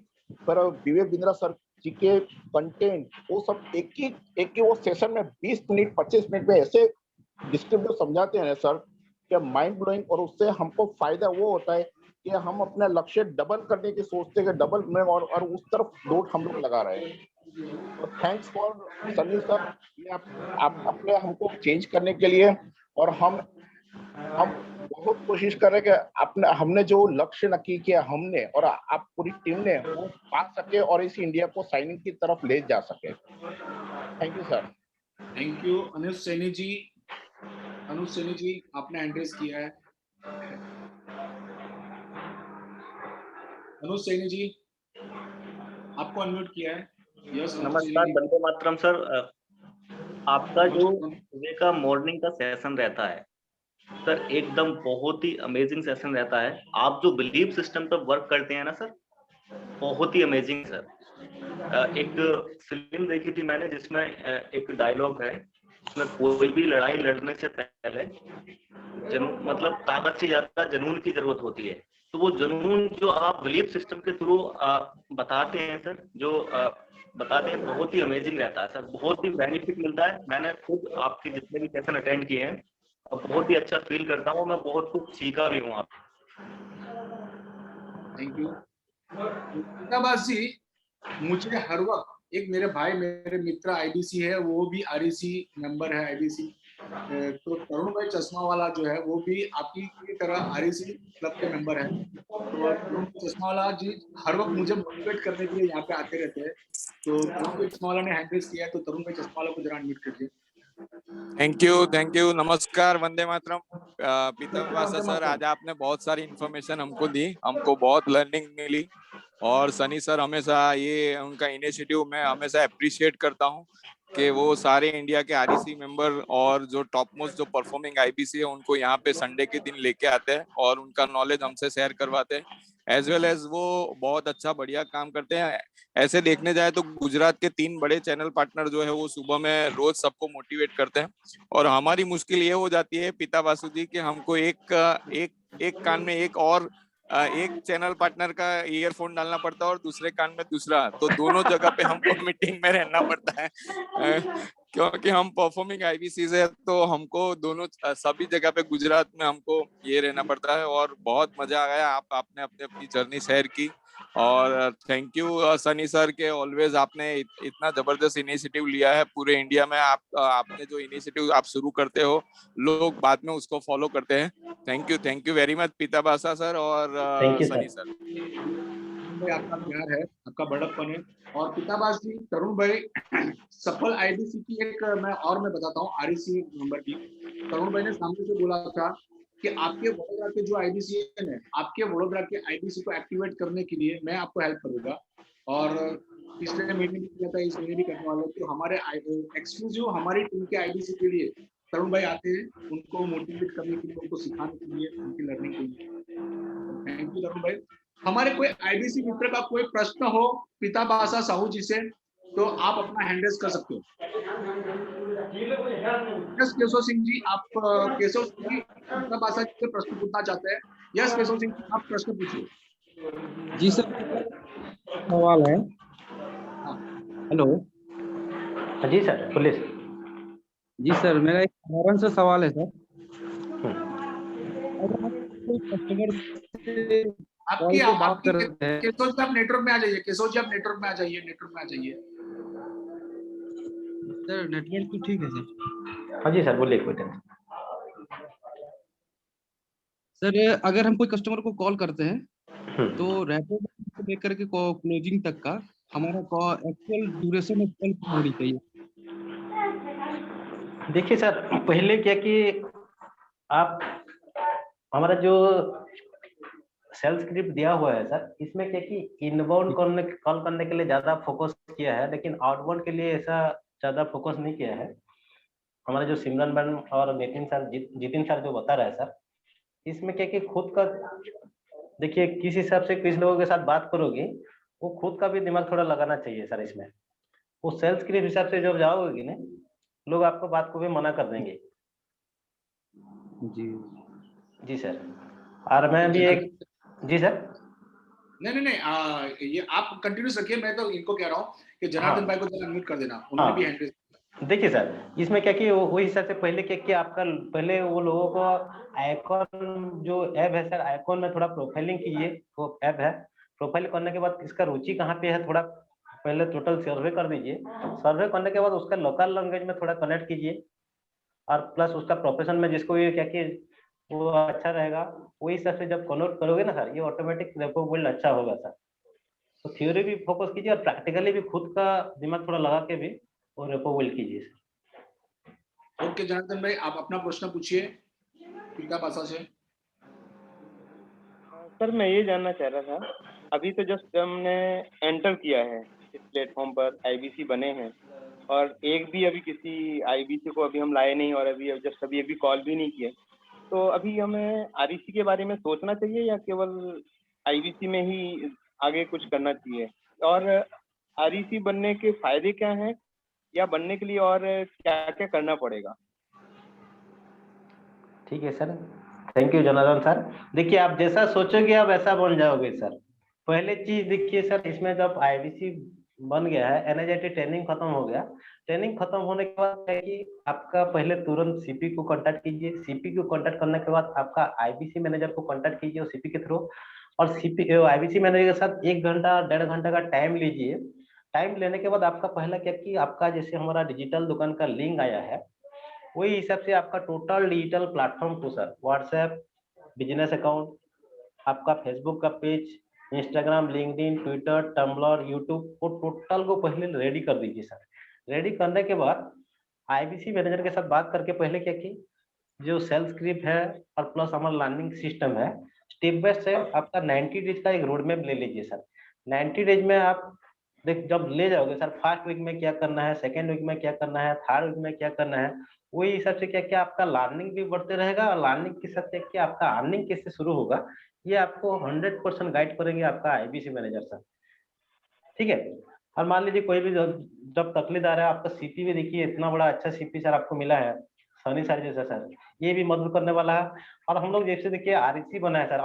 पर विवेक बिंद्रा सर जी के कंटेंट वो सब एक ही वो सेशन में 20 मिनट 25 मिनट में ऐसे डिस्क्रिप्टिव समझाते हैं सर कि माइंड ब्लोइंग। और उससे हमको फायदा वो होता है कि हम अपना लक्ष्य डबल करने की सोचते हैं, डबल में और उस तरफ दौड़ हम लोग लगा रहे हैं। तो थैंक्स फॉर सनी सर, ये आप अपने हमको चेंज करने के लिए। और हम बहुत कोशिश कर रहे हैं कि हमने जो लक्ष्य नक्की किया हमने और आप पूरी टीम ने वो पा सके और इस इंडिया को साइनिंग की तरफ ले जा सके। Thank you sir. Thank you. Anuj Saini ji आपने एड्रेस किया है। अनुज सैनी जी आपको अनम्यूट किया है। यस, नमस्कार, वंदे मातरम सर। आपका जो सुबह का मॉर्निंग का सेशन रहता है सर, एकदम बहुत ही अमेजिंग सेशन रहता है। आप जो बिलीफ सिस्टम पर वर्क करते हैं ना सर, बहुत ही अमेजिंग सर। एक फिल्म देखी थी मैंने जिसमें एक डायलॉग है, उसमें कोई भी लड़ाई लड़ने से पहले मतलब ताकत से ज्यादा जुनून की जरूरत होती है। तो वो जुनून जो आप बिलीफ सिस्टम के थ्रू बताते हैं सर, जो बताते हैं, बहुत ही अमेजिंग रहता है सर, बहुत ही बेनिफिट मिलता है। मैंने खुद आपके जितने भी सेशन अटेंड किए हैं और बहुत ही अच्छा फील करता हूँ, मैं बहुत कुछ सीखा भी हूँ आप। Thank you. जी, मुझे हर वक्त एक मेरे भाई, मेरे मित्र आईबीसी है, वो भी आरईसी मेंबर है आईबीसी। तो तरुण भाई चश्मा वाला जो है वो भी आपकी की तरह आरईसी क्लब के मेंबर है। तो तरुण चश्मा वाला जी हर वक्त मुझे मोटिवेट करने के लिए यहाँ पे आते रहते हैं। तो तरुण भाई चश्मा वाला ने हैंड रेस किया है, तो तरुण भाई चश्मा वाला को जरा अनम्यूट कीजिए। Thank you. नमस्कार, वंदे मातरम। पीताम्बर सर, आज आपने बहुत सारी इन्फॉर्मेशन हमको दी, हमको बहुत लर्निंग मिली। और सनी सर हमेशा ये उनका इनिशिएटिव मैं हमेशा अप्रिशिएट करता हूँ कि वो सारे इंडिया के आरईसी मेंबर और जो टॉप मोस्ट जो परफॉर्मिंग आईबीसी है उनको यहाँ पे संडे के दिन लेके आते हैं और उनका नॉलेज हमसे शेयर करवाते हैं। एज वेल एज वो बहुत अच्छा बढ़िया काम करते हैं। ऐसे देखने जाए तो गुजरात के 3 बड़े चैनल पार्टनर जो है वो सुबह में रोज सबको मोटिवेट करते हैं। और हमारी मुश्किल ये हो जाती है पीता बासु जी कि हमको एक कान में एक चैनल पार्टनर का ईयरफोन डालना पड़ता है और दूसरे कान में दूसरा, तो दोनों जगह पे हमको मीटिंग में रहना पड़ता है क्योंकि हम परफॉर्मिंग आईबीसी से, तो हमको दोनों सभी जगह पे गुजरात में हमको ये रहना पड़ता है। और बहुत मजा आया, आपने अपनी जर्नी शेयर की और थैंक यू सनी सर के, ऑलवेज आपने इतना जबरदस्त इनिशिएटिव लिया है पूरे इंडिया में। आपने जो इनिशिएटिव आप शुरू करते हो, लोग बाद में उसको फॉलो करते हैं। थैंक यू वेरी मच पीता भाषा सर और thank you Sunny sir. Sir. भाई आपका प्यार है, आपका बड़प्पन है। और पिताबास जी, तरुण भाई सफल आईबीसी की एक मैं बताता हूँ आरईसी नंबर की। तरुण भाई ने सामने से बोला था कि आपके वडोदरा के जो आईबीसी है, आपके वडोदरा के आईबीसी को एक्टिवेट करने के लिए मैं आपको हेल्प करूंगा। और पिछले महीने भी किया था, इस महीने भी करने वाले। तो हमारे एक्सक्लूसिव हमारी टीम के आईबीसी के लिए तरुण भाई आते हैं, उनको मोटिवेट करने के लिए, उनको सिखाने के लिए, उनकी लर्निंग के लिए। थैंक यू तरुण भाई। हमारे कोई आईबीसी मित्र का कोई प्रश्न हो पिता भाषा साहू जी से, तो आप अपना हैंड रेज कर सकते हो। यस केशव सिंह जी, आप केशव सिंह जी पिता भाषा जी से प्रश्न पूछना चाहते हैं। यस केशव सिंह जी, आप प्रश्न पूछिए। जी सर, सवाल है। हेलो। जी सर, पुलिस। जी सर, मेरा एक साधारण सा सवाल है सर। अगर आप कोई कस्टमर से कॉल पे बात कर रहे हैं। केशव जी आप नेटवर्क में आ जाइए, केशव जी आप नेटवर्क में आ जाइए, नेटवर्क में आ जाइए। सर नेटवर्क तो ठीक है सर। हाँ जी सर, बोलिए, कोई टेंशन। सर अगर हम कोई कस्टमर को कॉल करते हैं तो रैपिड से लेकर के क्लोजिंग तक का हमारा एक्चुअल ड्यूरेशन ऑफ कॉल क्या होनी चाहिए? देखिए सर, पहले क्या कि आप हमारा जो सेल्स स्क्रिप्ट दिया हुआ है सर, इसमें क्या कि इनबाउंड कॉल करने के लिए ज्यादा फोकस किया है, लेकिन आउटबाउंड के लिए ऐसा ज्यादा फोकस नहीं किया है। हमारे जो सिमरन मैडम और नितिन सर, जितिन सर जो बता रहे हैं सर, इसमें क्या कि खुद का देखिए, किस हिसाब से किस लोगों के साथ बात करोगे, वो खुद का भी दिमाग थोड़ा लगाना चाहिए सर इसमें। वो सेल्स के हिसाब से जब जाओगे ना, लोग आपको बात को भी मना कर देंगे। जी जी सर। और मैं भी एक, जी सर। नहीं, ये आप कंटिन्यूस रखिए। मैं तो इनको कह रहा हूँ कि जनार्दन भाई को जरा अनम्यूट कर देना, उन्होंने भी हैंड रेज। देखिए सर, इसमें क्या कि वो हिसाब से पहले क्या कि आपका पहले वो लोगों को आइकॉन जो ऐप है सर, आइकॉन में थोड़ा प्रोफाइलिंग कीजिए। वो ऐप है, प्रोफाइल करने के बाद इसका रुचि कहाँ पे है, थोड़ा पहले टोटल सर्वे कर दीजिए। सर्वे करने के बाद उसका लोकल लैंग्वेज में थोड़ा कनेक्ट कीजिए, और प्लस उसका प्रोफेशन में जिसको ये क्या कि वो अच्छा रहेगा, वही हिसाब से जब कन्वर्ट करोगे ना सर, ये ऑटोमेटिक रेपो बिल्ड अच्छा होगा सर। तो थ्योरी भी फोकस कीजिए और प्रैक्टिकली भी खुद का दिमाग थोड़ा लगा के भी वो रेपो बिल्ड कीजिए सर। ओके जनार्दन भाई, आप अपना प्रश्न पूछिए पिता भाषा से। सर मैं ये जानना चाह रहा था, अभी तो जस्ट हमने एंटर किया है इस प्लेटफॉर्म पर, आईबीसी बने हैं, और एक भी अभी किसी आईबीसी को अभी हम लाए नहीं, और अभी कॉल भी नहीं किए। तो अभी हमें आरईसी के बारे में सोचना चाहिए या केवल आईबीसी में ही आगे कुछ करना चाहिए? और आरईसी बनने के फायदे क्या हैं, या बनने के लिए और क्या क्या करना पड़ेगा? ठीक है sir, thank you Janardan sir. देखिए, आप जैसा सोचोगे आप वैसा बन जाओगे सर। पहले चीज देखिए सर, इसमें जब आईबीसी बन गया है, एनआईआईटी ट्रेनिंग खत्म हो गया। ट्रेनिंग खत्म होने के बाद है कि आपका पहले तुरंत सीपी को कांटेक्ट कीजिए। सीपी को कांटेक्ट करने के बाद आपका आईबीसी मैनेजर को कांटेक्ट कीजिए और सीपी के थ्रू, और सीपी आईबीसी मैनेजर के साथ 1 घंटा 1.5 घंटा का टाइम लीजिए। टाइम लेने के बाद आपका पहला क्या कि आपका जैसे हमारा डिजिटल दुकान का लिंक आया है, वही हिसाब से आपका टोटल डिजिटल प्लेटफॉर्म को सर, व्हाट्सएप, बिजनेस अकाउंट, आपका फेसबुक का page, Instagram, LinkedIn, Twitter, Tumblr, YouTube, वो टोटल को पहले रेडी कर दीजिए सर। रेडी करने के बाद आईबीसी मैनेजर के साथ बात करके पहले क्या कि जो सेल्स स्क्रिप्ट है और प्लस हमारा लर्निंग सिस्टम है, स्टेप बाय स्टेप आपका 90 डेज का एक रोड मैप ले लीजिए सर। 90 डेज में आप देख जब ले जाओगे सर, फर्स्ट वीक में क्या करना है, सेकेंड वीक में क्या करना है, थर्ड वीक में क्या करना है, वही हिसाब से क्या क्या आपका लर्निंग भी बढ़ते रहेगा, और लर्निंग के साथ क्या आपका अर्निंग कैसे शुरू होगा, ये आपको 100% गाइड करेंगे आपका आईबीसी मैनेजर सर। ठीक है। और मान लीजिए कोई भी जब तकलीफ आ रहा है, आपका सीपी भी देखिए इतना बड़ा अच्छा सीपी सर आपको मिला है, सनी सर जैसा सर, ये भी मदद करने वाला है। और हम लोग जैसे देखिए आरईसी बना है सर,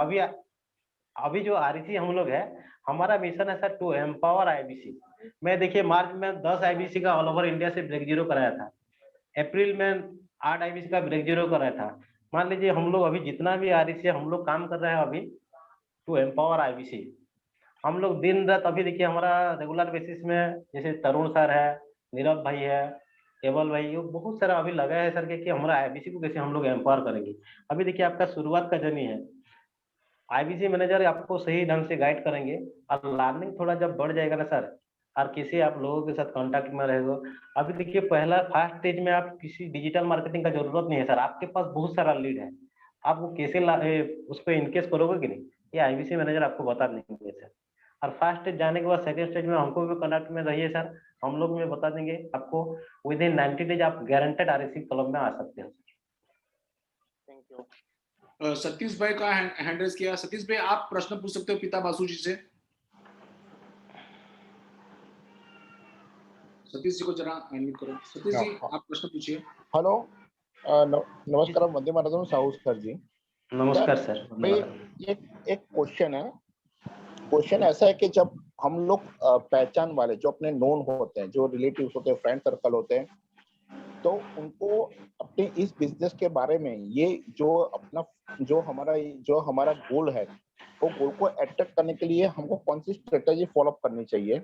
अभी जो आरईसी हम लोग है, हमारा मिशन है सर टू एम्पावर आईबीसी। मैं देखिए मार्च में 10 आईबीसी का ऑल ओवर इंडिया से ब्रेक जीरो कराया था, अप्रैल में 8 आईबीसी का ब्रेक जीरो कराया था। मान लीजिए हम लोग अभी जितना भी आरईसी हम लोग काम कर रहे हैं अभी टू एम्पावर आईबीसी, हम लोग दिन रात, अभी देखिए हमारा रेगुलर बेसिस में जैसे तरुण सर है, नीरव भाई है, केवल भाई, ये बहुत सारा अभी लगा है सर कि हमारा आईबीसी को कैसे हम लोग एम्पावर करेंगे। अभी देखिए आपका शुरुआत का जर्नी है, आईबीसी मैनेजर आपको सही ढंग से गाइड करेंगे, और लर्निंग थोड़ा जब बढ़ जाएगा ना सर, और किसी आप लोगों के साथ कांटेक्ट में रहेगा। अभी देखिए पहला फर्स्ट स्टेज में आप किसी डिजिटल मार्केटिंग का जरूरत नहीं है सर, आपके पास बहुत सारा लीड है, आप वो कैसे उस पर इनकेस करोगे कि नहीं, ये आईबीसी मैनेजर आपको बता देंगे सर। और फर्स्ट स्टेज जाने के बाद सेकंड स्टेज में हमको भी कनेक्ट में रहिए सर, हम लोग में बता देंगे आपको, विद इन 90 डेज आप गारंटेड आरएसी क्लब में आ सकते हैं। Thank you. सतीश भाई का हैंड रेज किया। सतीश भाई आप प्रश्न पूछ सकते हो पिता बासु जी से। सतीश जी को जरा अनम्यूट करो। सतीश जी आप प्रश्न पूछिए। हेलो, नमस्कार, वंदे मातरम साहू सर जी। नमस्कार सर। एक क्वेश्चन है। क्वेश्चन ऐसा है कि जब हम लोग पहचान वाले जो अपने नोन होते हैं, जो रिलेटिव्स होते हैं, फ्रेंड सर्कल होते हैं, तो उनको अपने इस बिजनेस के बारे में, ये जो हमारा गोल है, वो गोल को अट्रैक्ट करने के लिए हमको कौन सी स्ट्रेटेजी फॉलो करनी चाहिए?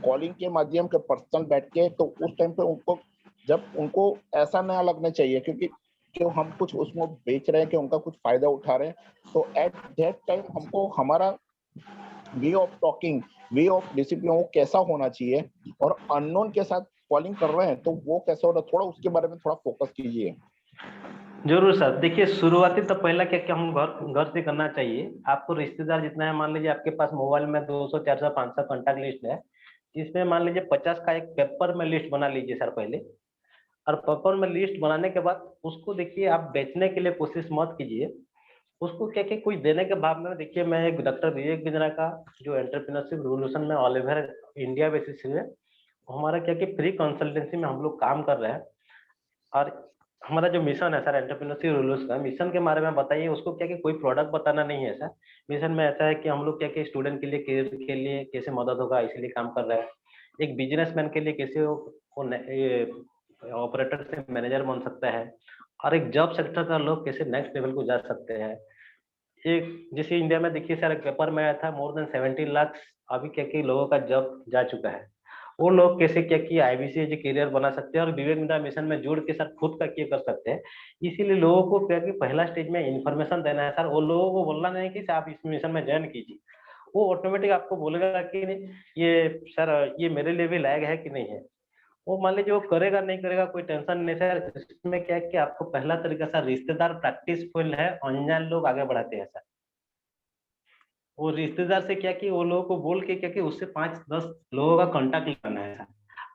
कॉलिंग के माध्यम के, पर्सनल बैठ के, तो उस टाइम पे उनको ऐसा ना लगना चाहिए क्योंकि जो हम कुछ उसमें बेच रहे हैं कि उनका कुछ फायदा उठा रहे हैं, तो एट दैट टाइम हमको हमारा way of talking, way of discipline वो कैसा होना चाहिए, और अननोन के साथ कॉलिंग कर रहे हैं तो वो कैसा हो रहा है, थोड़ा उसके बारे में थोड़ा फोकस कीजिए। जरूर सर। देखिए शुरुआती तो पहला क्या क्या हम घर से करना चाहिए। आपको रिश्तेदार जितना है, मान लीजिए आपके पास मोबाइल में 200 400 500 कॉन्टैक्ट लिस्ट है, जिसमें मान लीजिए 50 का एक पेपर में लिस्ट बना लीजिए सर पहले। और पेपर में लिस्ट बनाने के बाद उसको देखिए आप बेचने के लिए कोशिश मत कीजिए, उसको क्या क्या कुछ देने के भाव में। देखिए मैं एक डॉक्टर विवेक बिंद्रा का जो एंटरप्रेन्योरशिप रिवोल्यूशन में ऑल ओवर इंडिया बेसिस है, हमारा क्या कि फ्री कंसल्टेंसी में हम लोग काम कर रहे हैं। और हमारा जो मिशन है सर एंटरप्रेन्योरशिप रिवोल्यूशन का, मिशन के बारे में बताइए। उसको क्या कि कोई प्रोडक्ट बताना नहीं है सर, मिशन में ऐसा है कि हम लोग क्या कि स्टूडेंट के लिए, करियर के लिए कैसे मदद होगा इसीलिए काम कर रहे हैं। एक बिजनेसमैन के लिए कैसे ऑपरेटर से मैनेजर बन सकता है, और एक जॉब सेक्टर का लोग कैसे नेक्स्ट लेवल को जा सकते हैं। एक जैसे इंडिया में देखिए सर एक पेपर में आया था, मोर देन 70 लाख अभी क्या कि लोगों का जॉब जा चुका है। वो लोग कैसे क्या कि आईबीसी जो करियर बना सकते हैं और विवेक बिंद्रा मिशन में जुड़ के सर खुद का क्या कर सकते हैं। इसीलिए लोगों को क्या कि पहला स्टेज में इन्फॉर्मेशन देना है सर। वो लोगों को बोलना नहीं कि आप इस मिशन में ज्वाइन कीजिए, वो ऑटोमेटिक आपको बोलेगा कि ये सर ये मेरे लिए भी लायक है कि नहीं है। वो मान लीजिए वो करेगा नहीं करेगा कोई टेंशन नहीं सर। इसमें क्या है कि आपको पहला तरीका सर, रिश्तेदार प्रैक्टिसफुल है, अनजान लोग आगे बढ़ाते हैं सर। वो रिश्तेदार से क्या कि वो लोगों को बोल के क्या कि उससे 5-10 लोगों का कांटेक्ट लेना है सर।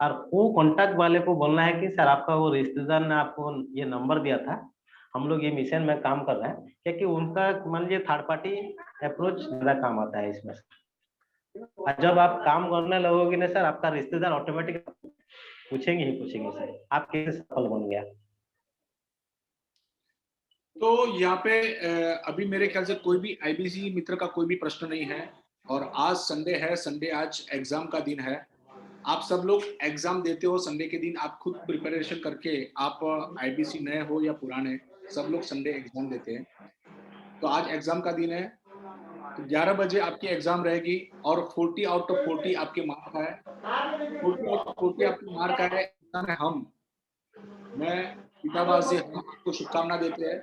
और वो कांटेक्ट वाले को बोलना है कि सर आपका वो रिश्तेदार ने आपको ये नंबर दिया था, हम लोग ये मिशन में काम कर रहे हैं, क्योंकि उनका मान लीजिए थर्ड पार्टी अप्रोच ज्यादा काम आता है इसमें। और जब आप काम करने लगोगे ना सर, आपका रिश्तेदार ऑटोमेटिक पूछेंगे ही पूछेंगे सर आप कैसे सफल बन गया। तो यहाँ पे अभी मेरे ख्याल से कोई भी आईबीसी मित्र का कोई भी प्रश्न नहीं है। और आज संडे है, संडे आज एग्जाम का दिन है। आप सब लोग एग्जाम देते हो संडे के दिन, आप खुद प्रिपरेशन करके, आप आईबीसी नए हो या पुराने, सब लोग संडे एग्जाम देते हैं। तो आज एग्जाम का दिन है, तो 11 बजे आपकी एग्जाम रहेगी और 40 आउट ऑफ 40 आपके मार्क है। 40 आउट ऑफ 40 आपके मार्क है। मैं पिताबास जी हम आपको शुभकामना देते हैं।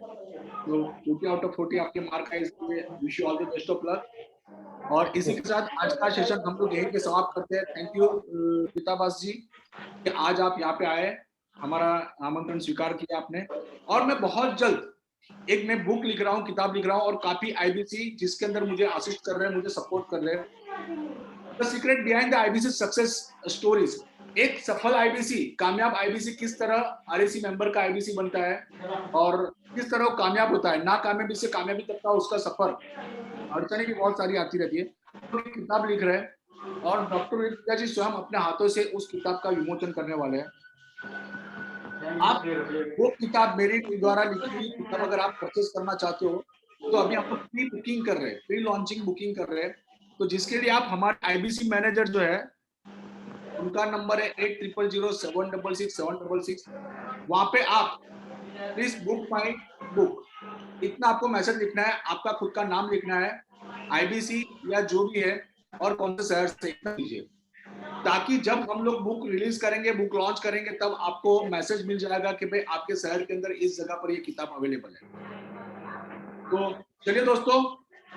तो 40 आउट ऑफ 40 आपके मार्क है, इसलिए wish you all the best of luck. और इसी के साथ आज का सेशन हम लोग यहीं पे समाप्त करते हैं। थैंक यू पिताबास जी कि आज आप यहाँ पे आए, हमारा आमंत्रण स्वीकार किया आपने। और मैं बहुत जल्द एक मैं बुक लिख रहा हूँ, किताब लिख रहा हूँ, और काफी आईबीसी जिसके अंदर मुझे असिस्ट कर रहे हैं, मुझे सपोर्ट कर रहे हैं। The secret behind the IBC success stories. एक सफल आईबीसी, कामयाब आईबीसी किस तरह आरएसी मेंबर का आईबीसी बनता है और किस तरह वो कामयाब होता है, नाकामयाबी से कामयाबी तक का उसका सफर, अड़चने भी बहुत सारी आती रहती है। तो एक किताब लिख रहे हैं और डॉक्टर विद्या जी स्वयं अपने हाथों से उस किताब का विमोचन करने वाले हैं। आप वो किताब मेरे द्वारा लिखी हुई किताब अगर आप परचेज करना चाहते हो तो अभी हम लोग प्री बुकिंग कर रहे हैं, प्री लॉन्चिंग बुकिंग कर रहे हैं। तो जिसके लिए आप हमारे आईबीसी मैनेजर जो है उनका नंबर है 8000766766। वहां पे आप प्लीज बुक माई बुक, इतना आपको मैसेज लिखना है, आपका खुद का नाम लिखना है, आईबीसी या जो भी है, और कौन से शहर से दीजिए, ताकि जब हम लोग बुक रिलीज करेंगे, बुक लॉन्च करेंगे, तब आपको मैसेज मिल जाएगा कि भाई आपके शहर के अंदर इस जगह पर ये किताब अवेलेबल है। तो चलिए दोस्तों,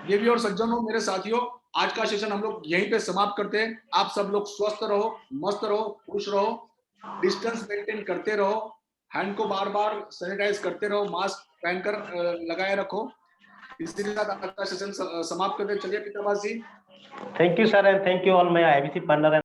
देवी और सज्जनों, मेरे साथियों, आज का सेशन हम लोग यहीं पे समाप्त करते हैं। आप सब लोग स्वस्थ रहो, मस्त रहो, खुश रहो, डिस्टेंस मेंटेन करते रहो, हैंड को बार बार सैनिटाइज करते रहो, मास्क पहनकर लगाए रखो। इसी के साथ आज का सेशन समाप्त करते। चलिए पिताबाजी, thank you sir, and thank you all my IBC partner